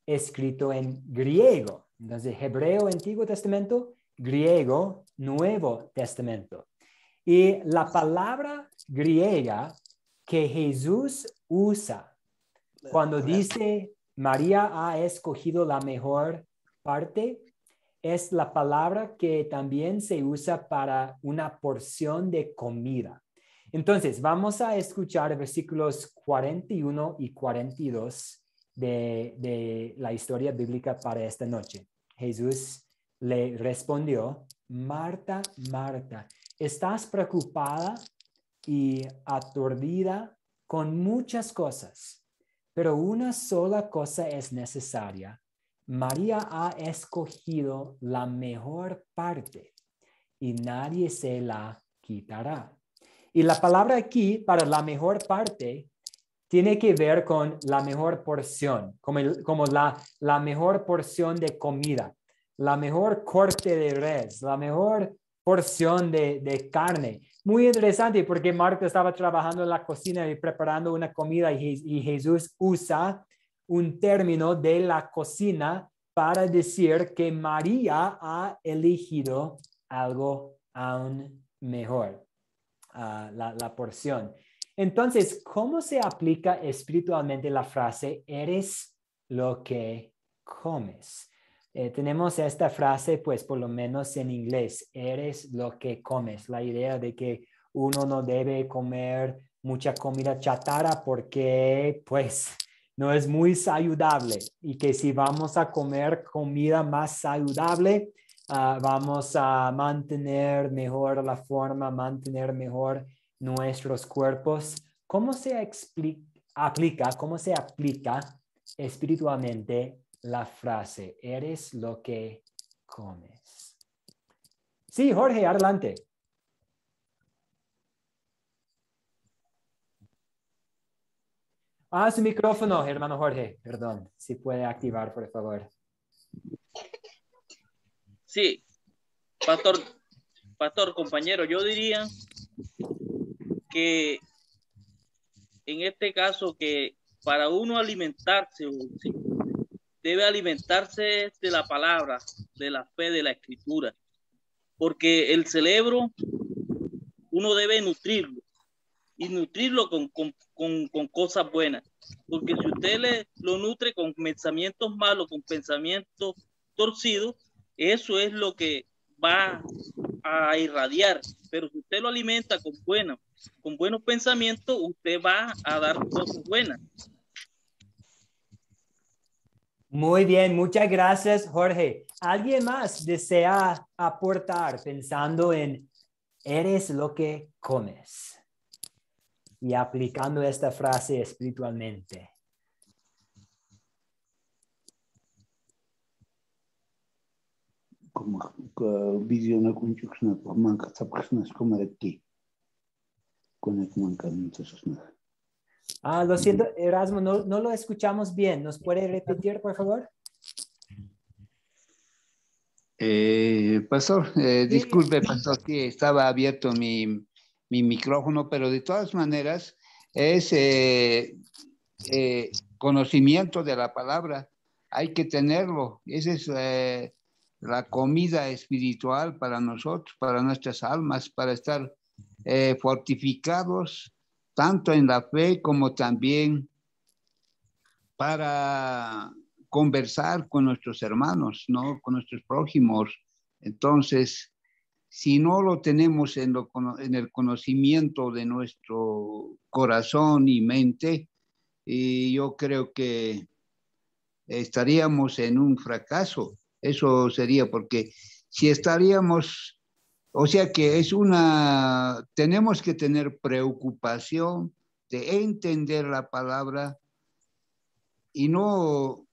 escrito en griego. Entonces, hebreo, Antiguo Testamento, griego, Nuevo Testamento. Y la palabra griega que Jesús usa cuando dice María ha escogido la mejor parte, es la palabra que también se usa para una porción de comida. Entonces, vamos a escuchar versículos 41 y 42 de la historia bíblica para esta noche. Jesús le respondió, Marta, Marta, ¿estás preocupada y aturdida con muchas cosas? Pero una sola cosa es necesaria. María ha escogido la mejor parte y nadie se la quitará. Y la palabra aquí para la mejor parte tiene que ver con la mejor porción, como la mejor porción de comida, la mejor corte de res, la mejor porción de carne. Muy interesante porque Marta estaba trabajando en la cocina y preparando una comida y Jesús usa un término de la cocina para decir que María ha elegido algo aún mejor, la porción. Entonces, ¿cómo se aplica espiritualmente la frase, eres lo que comes? Tenemos esta frase, pues por lo menos en inglés, eres lo que comes. La idea de que uno no debe comer mucha comida chatarra porque, pues, no es muy saludable. Y que si vamos a comer comida más saludable, vamos a mantener mejor la forma, mantener mejor nuestros cuerpos. ¿Cómo se aplica espiritualmente la frase, eres lo que comes? Sí, Jorge, adelante. Su micrófono, hermano Jorge, perdón, si puede activar, por favor. Sí, pastor, compañero, yo diría que en este caso que para uno alimentarse, debe alimentarse de la palabra, de la fe, de la escritura, porque el cerebro uno debe nutrirlo y nutrirlo con cosas buenas, porque si usted lo nutre con pensamientos malos, con pensamientos torcidos, eso es lo que va a irradiar, pero si usted lo alimenta con buenos pensamientos, usted va a dar cosas buenas. Muy bien, muchas gracias, Jorge. ¿Alguien más desea aportar pensando en eres lo que comes y aplicando esta frase espiritualmente? Lo siento, Erasmo, no lo escuchamos bien. ¿Nos puede repetir, por favor? Pastor, disculpe, pastor, que estaba abierto mi micrófono, pero de todas maneras es conocimiento de la palabra. Hay que tenerlo. Esa es la comida espiritual para nosotros, para nuestras almas, para estar fortificados tanto en la fe como también para conversar con nuestros hermanos, ¿no? Con nuestros prójimos. Entonces, si no lo tenemos en el conocimiento de nuestro corazón y mente, yo creo que estaríamos en un fracaso. Eso sería porque si estaríamos, o sea que tenemos que tener preocupación de entender la palabra y no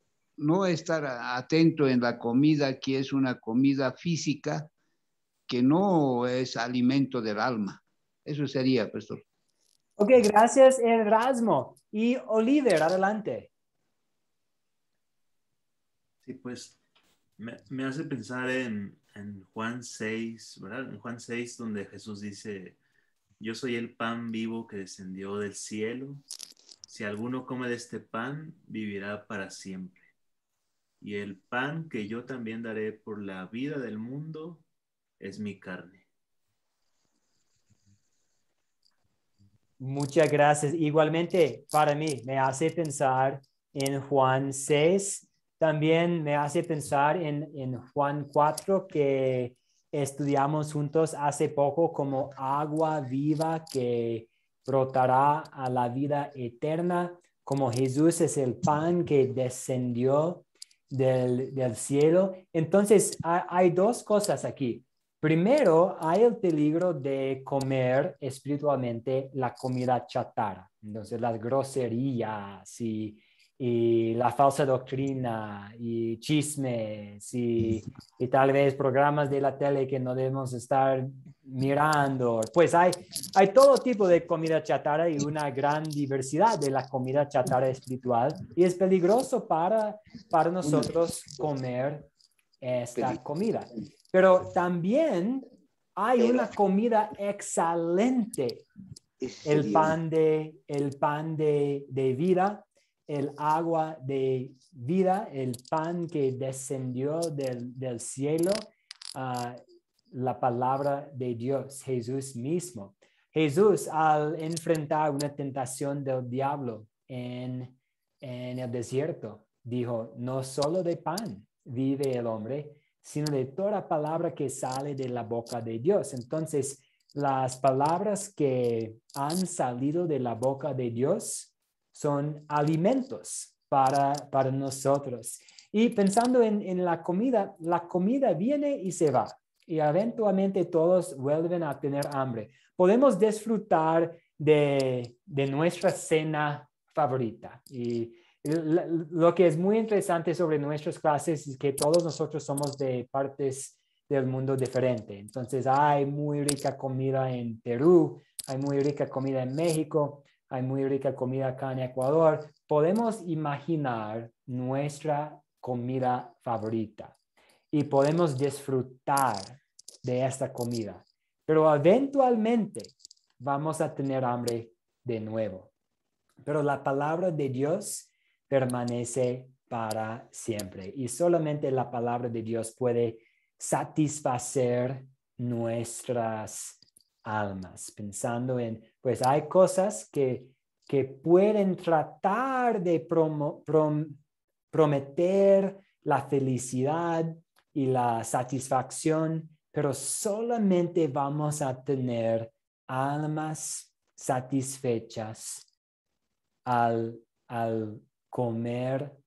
estar atento en la comida, que es una comida física, que no es alimento del alma. Eso sería, pastor. Ok, gracias, Erasmo. Y Oliver, adelante. Sí, pues me hace pensar en Juan 6, ¿verdad? En Juan 6, donde Jesús dice, yo soy el pan vivo que descendió del cielo. Si alguno come de este pan, vivirá para siempre. Y el pan que yo también daré por la vida del mundo es mi carne. Muchas gracias. Igualmente, para mí, me hace pensar en Juan 6. También me hace pensar en Juan 4, que estudiamos juntos hace poco, como agua viva que brotará a la vida eterna, como Jesús es el pan que descendió del cielo. Entonces, hay dos cosas aquí. Primero, hay el peligro de comer espiritualmente la comida chatarra. Entonces, las groserías y la falsa doctrina y chismes y tal vez programas de la tele que no debemos estar mirando. Pues hay todo tipo de comida chatarra y una gran diversidad de la comida chatarra espiritual. Y es peligroso para nosotros comer esta comida. Pero también hay una comida excelente, el pan de vida, el agua de vida, el pan que descendió del cielo, la palabra de Dios, Jesús mismo. Jesús, al enfrentar una tentación del diablo en el desierto, dijo, no solo de pan vive el hombre, sino de toda palabra que sale de la boca de Dios. Entonces, las palabras que han salido de la boca de Dios son alimentos para nosotros. Y pensando en la comida viene y se va. Y eventualmente todos vuelven a tener hambre. Podemos disfrutar de nuestra cena favorita. Y lo que es muy interesante sobre nuestras clases es que todos nosotros somos de partes del mundo diferente. Entonces hay muy rica comida en Perú, hay muy rica comida en México, hay muy rica comida acá en Ecuador. Podemos imaginar nuestra comida favorita y podemos disfrutar de esta comida, pero eventualmente vamos a tener hambre de nuevo. Pero la palabra de Dios permanece para siempre y solamente la palabra de Dios puede satisfacer nuestras almas, pensando en, pues hay cosas que pueden tratar de prometer la felicidad y la satisfacción, pero solamente vamos a tener almas satisfechas al comer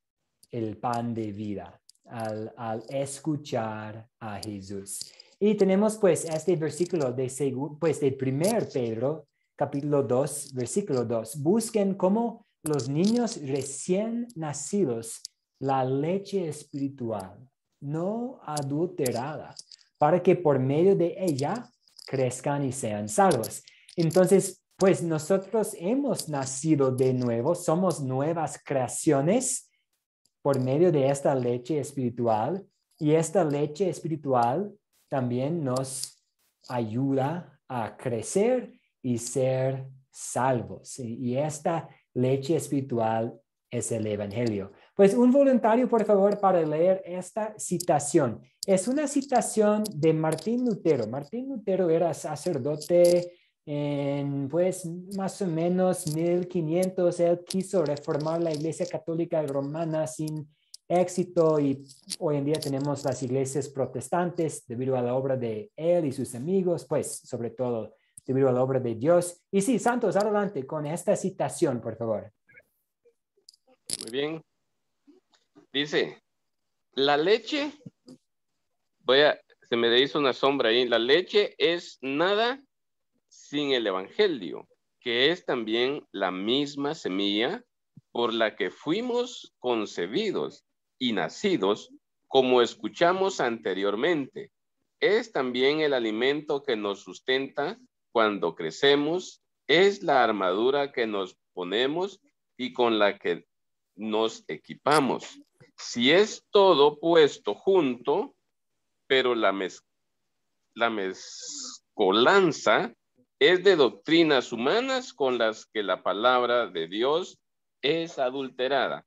el pan de vida, al escuchar a Jesús. Y tenemos pues este versículo de 1 Pedro, capítulo 2, versículo 2. Busquen como los niños recién nacidos la leche espiritual, no adulterada, para que por medio de ella crezcan y sean salvos. Entonces, pues nosotros hemos nacido de nuevo, somos nuevas creaciones por medio de esta leche espiritual, y esta leche espiritual también nos ayuda a crecer y ser salvos. Y esta leche espiritual es el Evangelio. Pues un voluntario, por favor, para leer esta citación. Es una citación de Martín Lutero. Martín Lutero era sacerdote en pues más o menos 1500. Él quiso reformar la Iglesia Católica Romana sin éxito, y hoy en día tenemos las iglesias protestantes debido a la obra de él y sus amigos, pues sobre todo debido a la obra de Dios. Y sí, Santos, adelante con esta citación, por favor. Muy bien. Dice, la leche, se me hizo una sombra ahí, la leche es nada sin el Evangelio, que es también la misma semilla por la que fuimos concebidos y nacidos, como escuchamos anteriormente. Es también el alimento que nos sustenta cuando crecemos es la armadura que nos ponemos y con la que nos equipamos. Si es todo puesto junto, pero la mezcolanza es de doctrinas humanas con las que la palabra de Dios es adulterada.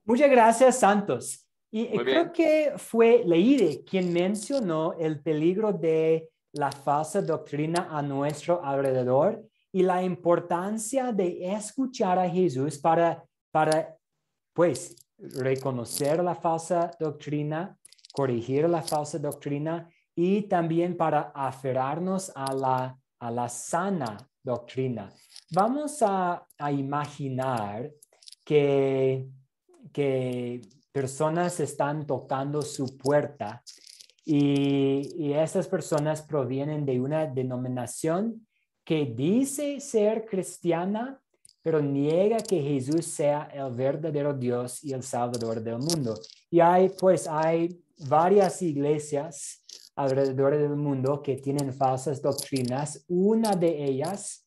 Muchas gracias, Santos. Y Muy creo bien. que fue Leire quien mencionó el peligro de la falsa doctrina a nuestro alrededor y la importancia de escuchar a Jesús para pues, reconocer la falsa doctrina, corregir la falsa doctrina y también para aferrarnos a la sana doctrina. Vamos a imaginar que personas están tocando su puerta y estas personas provienen de una denominación que dice ser cristiana, pero niega que Jesús sea el verdadero Dios y el Salvador del mundo. Y hay varias iglesias alrededor del mundo que tienen falsas doctrinas. Una de ellas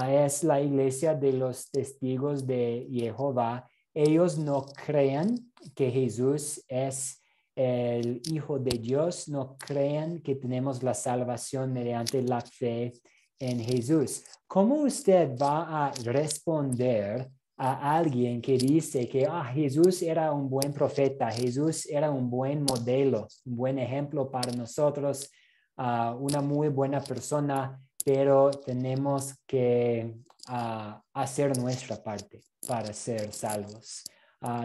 es la iglesia de los testigos de Jehová. Ellos no creen que Jesús es el Hijo de Dios, no creen que tenemos la salvación mediante la fe en Jesús. ¿Cómo usted va a responder a alguien que dice que Jesús era un buen profeta, Jesús era un buen modelo, un buen ejemplo para nosotros, una muy buena persona, pero tenemos que hacer nuestra parte para ser salvos?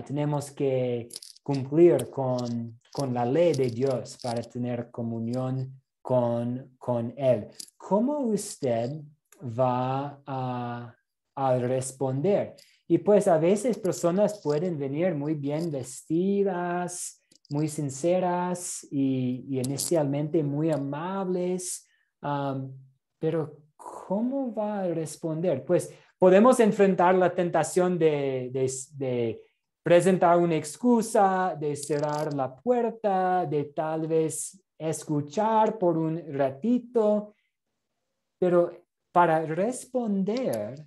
Tenemos que cumplir con la ley de Dios para tener comunión con Él. ¿Cómo usted va a responder? Y pues a veces personas pueden venir muy bien vestidas, muy sinceras y inicialmente muy amables, pero ¿cómo va a responder? Pues podemos enfrentar la tentación de presentar una excusa, de cerrar la puerta, de tal vez escuchar por un ratito, pero para responder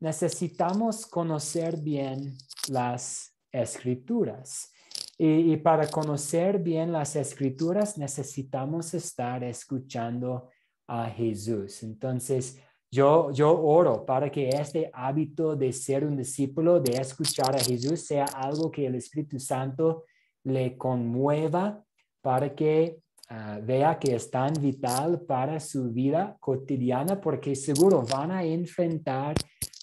necesitamos conocer bien las Escrituras. Y para conocer bien las Escrituras necesitamos estar escuchando a Jesús. Entonces, yo oro para que este hábito de ser un discípulo, de escuchar a Jesús, sea algo que el Espíritu Santo le conmueva para que vea que es tan vital para su vida cotidiana, porque seguro van a enfrentar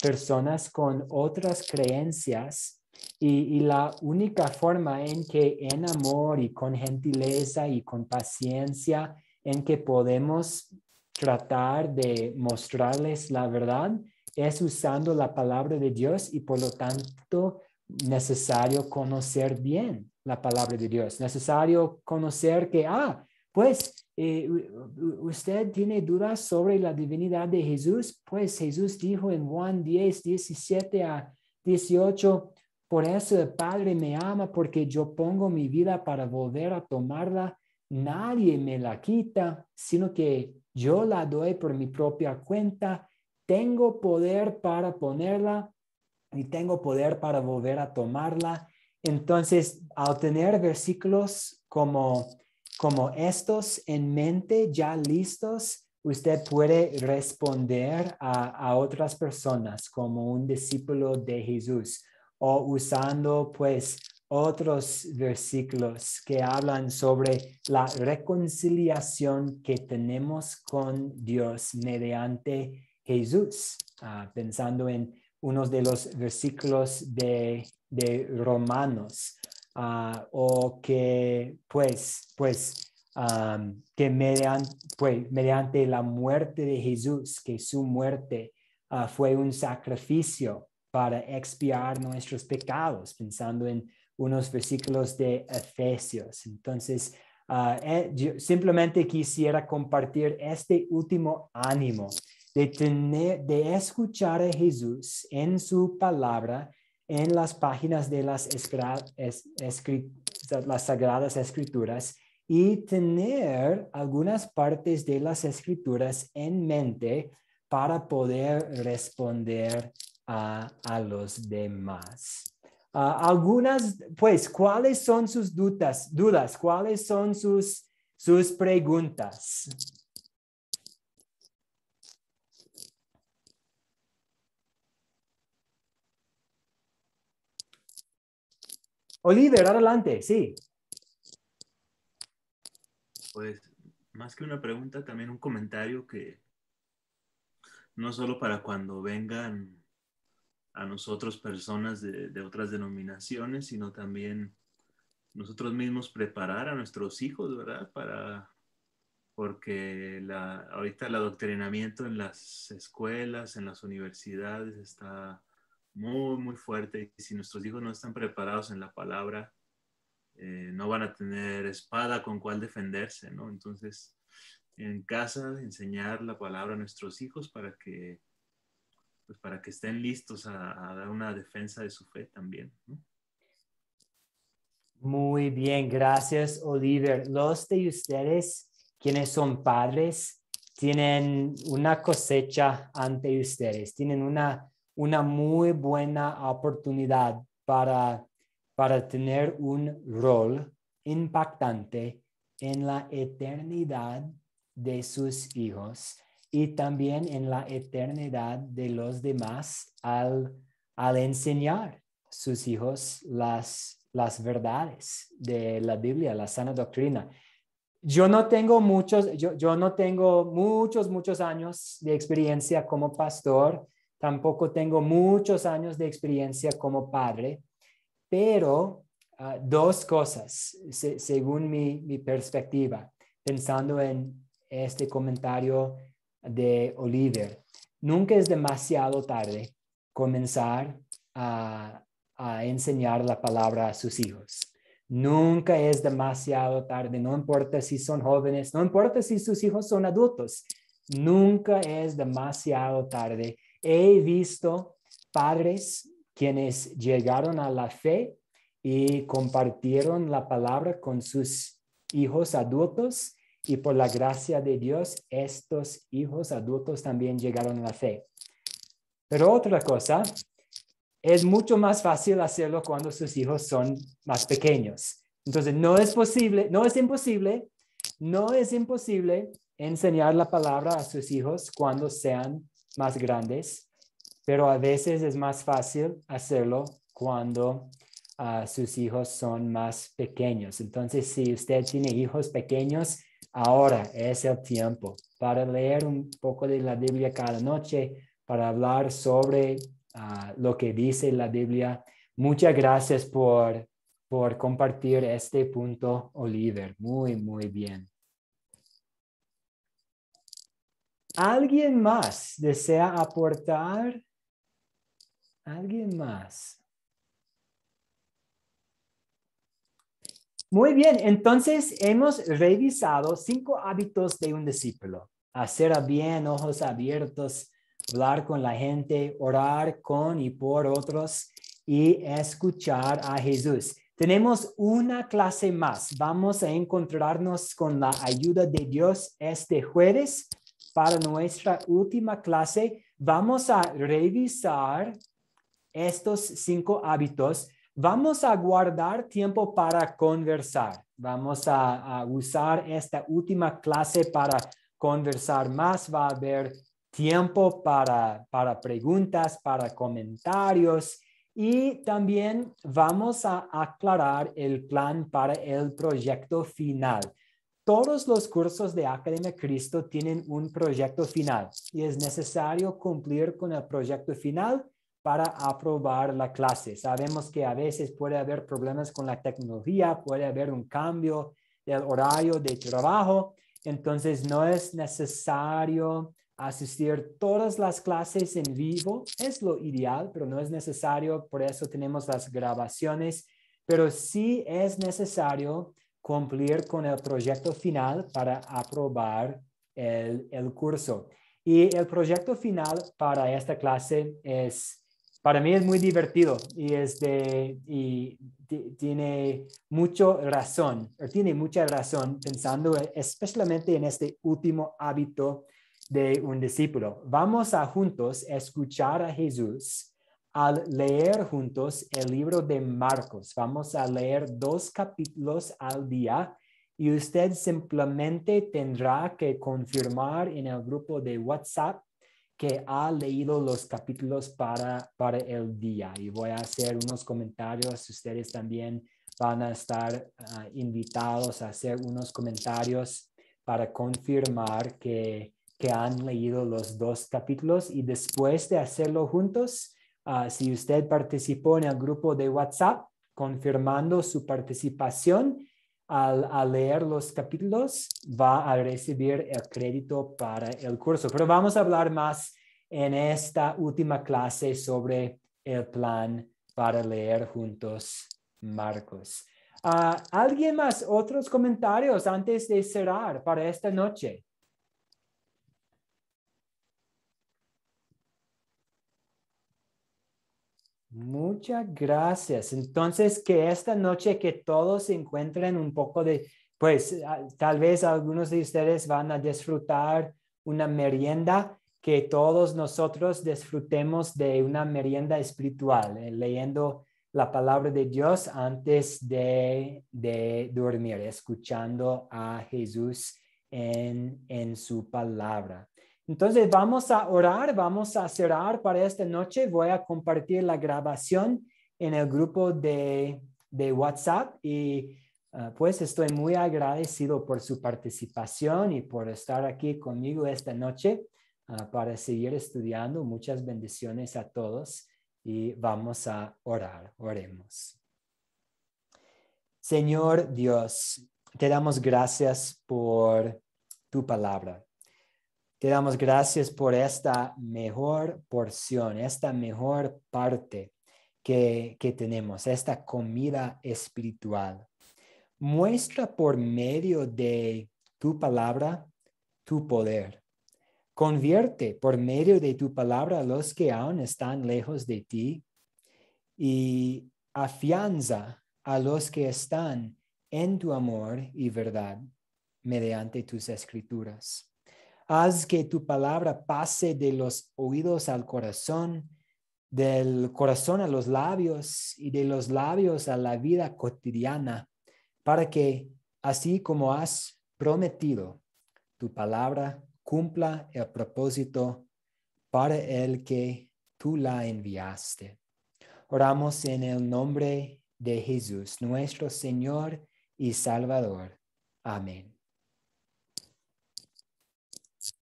personas con otras creencias y la única forma en que en amor y con gentileza y con paciencia en que podemos tratar de mostrarles la verdad es usando la palabra de Dios y por lo tanto necesario conocer bien la palabra de Dios. Necesario conocer que, usted tiene dudas sobre la divinidad de Jesús. Pues Jesús dijo en Juan 10, 17 a 18, por eso el Padre me ama porque yo pongo mi vida para volver a tomarla. Nadie me la quita, sino que yo la doy por mi propia cuenta. Tengo poder para ponerla y tengo poder para volver a tomarla. Entonces, al tener versículos como estos en mente, ya listos, usted puede responder a otras personas como un discípulo de Jesús o usando pues otros versículos que hablan sobre la reconciliación que tenemos con Dios mediante Jesús, pensando en unos de los versículos de Romanos, o que que mediante la muerte de Jesús, que su muerte fue un sacrificio para expiar nuestros pecados, pensando en unos versículos de Efesios. Entonces, yo simplemente quisiera compartir este último ánimo de escuchar a Jesús en su palabra, en las páginas de las Sagradas Escrituras y tener algunas partes de las escrituras en mente para poder responder a los demás. Algunas, pues, ¿cuáles son sus dudas? ¿Cuáles son sus preguntas? Oliver, adelante, sí. Pues, más que una pregunta, también un comentario que no solo para cuando vengan a nosotros personas de otras denominaciones, sino también nosotros mismos preparar a nuestros hijos, ¿verdad? Porque ahorita el adoctrinamiento en las escuelas, en las universidades está muy, muy fuerte. Y si nuestros hijos no están preparados en la palabra, no van a tener espada con cuál defenderse, ¿no? Entonces, en casa, enseñar la palabra a nuestros hijos para que estén listos a dar una defensa de su fe también, ¿no? Muy bien, gracias, Oliver. Los de ustedes, quienes son padres, tienen una cosecha ante ustedes, tienen una muy buena oportunidad para tener un rol impactante en la eternidad de sus hijos y también en la eternidad de los demás al enseñar a sus hijos las verdades de la Biblia, la sana doctrina. Yo no tengo muchos años de experiencia como pastor, tampoco tengo muchos años de experiencia como padre, pero dos cosas, según mi perspectiva, pensando en este comentario de Oliver. Nunca es demasiado tarde comenzar a enseñar la palabra a sus hijos. Nunca es demasiado tarde, no importa si son jóvenes, no importa si sus hijos son adultos. Nunca es demasiado tarde. He visto padres quienes llegaron a la fe y compartieron la palabra con sus hijos adultos, y por la gracia de Dios, estos hijos adultos también llegaron a la fe. Pero otra cosa, es mucho más fácil hacerlo cuando sus hijos son más pequeños. Entonces, no es imposible enseñar la palabra a sus hijos cuando sean más grandes, pero a veces es más fácil hacerlo cuando sus hijos son más pequeños. Entonces, si usted tiene hijos pequeños, ahora es el tiempo para leer un poco de la Biblia cada noche, para hablar sobre lo que dice la Biblia. Muchas gracias por compartir este punto, Oliver. Muy, muy bien. ¿Alguien más desea aportar? ¿Alguien más? Muy bien, entonces hemos revisado 5 hábitos de un discípulo. Hacer el bien, ojos abiertos, hablar con la gente, orar con y por otros y escuchar a Jesús. Tenemos una clase más. Vamos a encontrarnos con la ayuda de Dios este jueves para nuestra última clase. Vamos a revisar estos 5 hábitos. Vamos a guardar tiempo para conversar. Vamos a usar esta última clase para conversar más. Va a haber tiempo para preguntas, para comentarios, y también vamos a aclarar el plan para el proyecto final. Todos los cursos de Academia Cristo tienen un proyecto final y es necesario cumplir con el proyecto final para aprobar la clase. Sabemos que a veces puede haber problemas con la tecnología, puede haber un cambio del horario de trabajo, entonces no es necesario asistir todas las clases en vivo. Es lo ideal, pero no es necesario, por eso tenemos las grabaciones, pero sí es necesario cumplir con el proyecto final para aprobar el curso. Y el proyecto final para esta clase es para mí es muy divertido y, tiene mucha razón pensando especialmente en este último hábito de un discípulo. Vamos a juntos escuchar a Jesús al leer juntos el libro de Marcos. Vamos a leer 2 capítulos al día y usted simplemente tendrá que confirmar en el grupo de WhatsApp que ha leído los capítulos para el día. Y voy a hacer unos comentarios. Ustedes también van a estar invitados a hacer unos comentarios para confirmar que han leído los 2 capítulos. Y después de hacerlo juntos, si usted participó en el grupo de WhatsApp, confirmando su participación, al leer los capítulos, va a recibir el crédito para el curso. Pero vamos a hablar más en esta última clase sobre el plan para leer juntos Marcos. ¿Alguien más? ¿Otros comentarios antes de cerrar para esta noche? Muchas gracias. Entonces, que esta noche que todos se encuentren un poco de, pues tal vez algunos de ustedes van a disfrutar una merienda, que todos nosotros disfrutemos de una merienda espiritual, leyendo la palabra de Dios antes de dormir, escuchando a Jesús en su palabra. Entonces vamos a orar, vamos a cerrar para esta noche. Voy a compartir la grabación en el grupo de WhatsApp y pues estoy muy agradecido por su participación y por estar aquí conmigo esta noche para seguir estudiando. Muchas bendiciones a todos y vamos a orar. Oremos. Señor Dios, te damos gracias por tu palabra. Te damos gracias por esta mejor porción, esta mejor parte que tenemos, esta comida espiritual. Muestra por medio de tu palabra tu poder. Convierte por medio de tu palabra a los que aún están lejos de ti y afianza a los que están en tu amor y verdad mediante tus escrituras. Haz que tu palabra pase de los oídos al corazón, del corazón a los labios y de los labios a la vida cotidiana, para que, así como has prometido, tu palabra cumpla el propósito para el que tú la enviaste. Oramos en el nombre de Jesús, nuestro Señor y Salvador. Amén.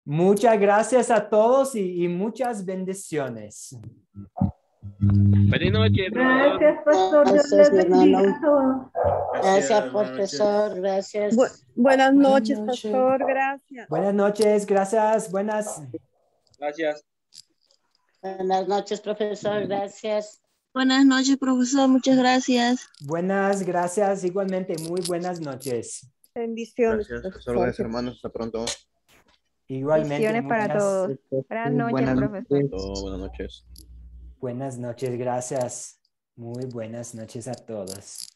Muchas gracias a todos y muchas bendiciones. Feliz noche. Gracias, pastor. Dios les bendiga a todos. Gracias, profesor. Gracias. Buenas noches, noches. pastor. Gracias. Buenas noches, gracias. Gracias. Buenas noches, profesor. Gracias. Buenas noches, profesor. Muchas gracias. Buenas, gracias. Igualmente, muy buenas noches. Bendiciones. Gracias, profesor. Gracias, hermanos. Hasta pronto. Igualmente. Bendiciones para todos. Buenas noches, profesor. Buenas noches. Buenas noches, gracias. Muy buenas noches a todos.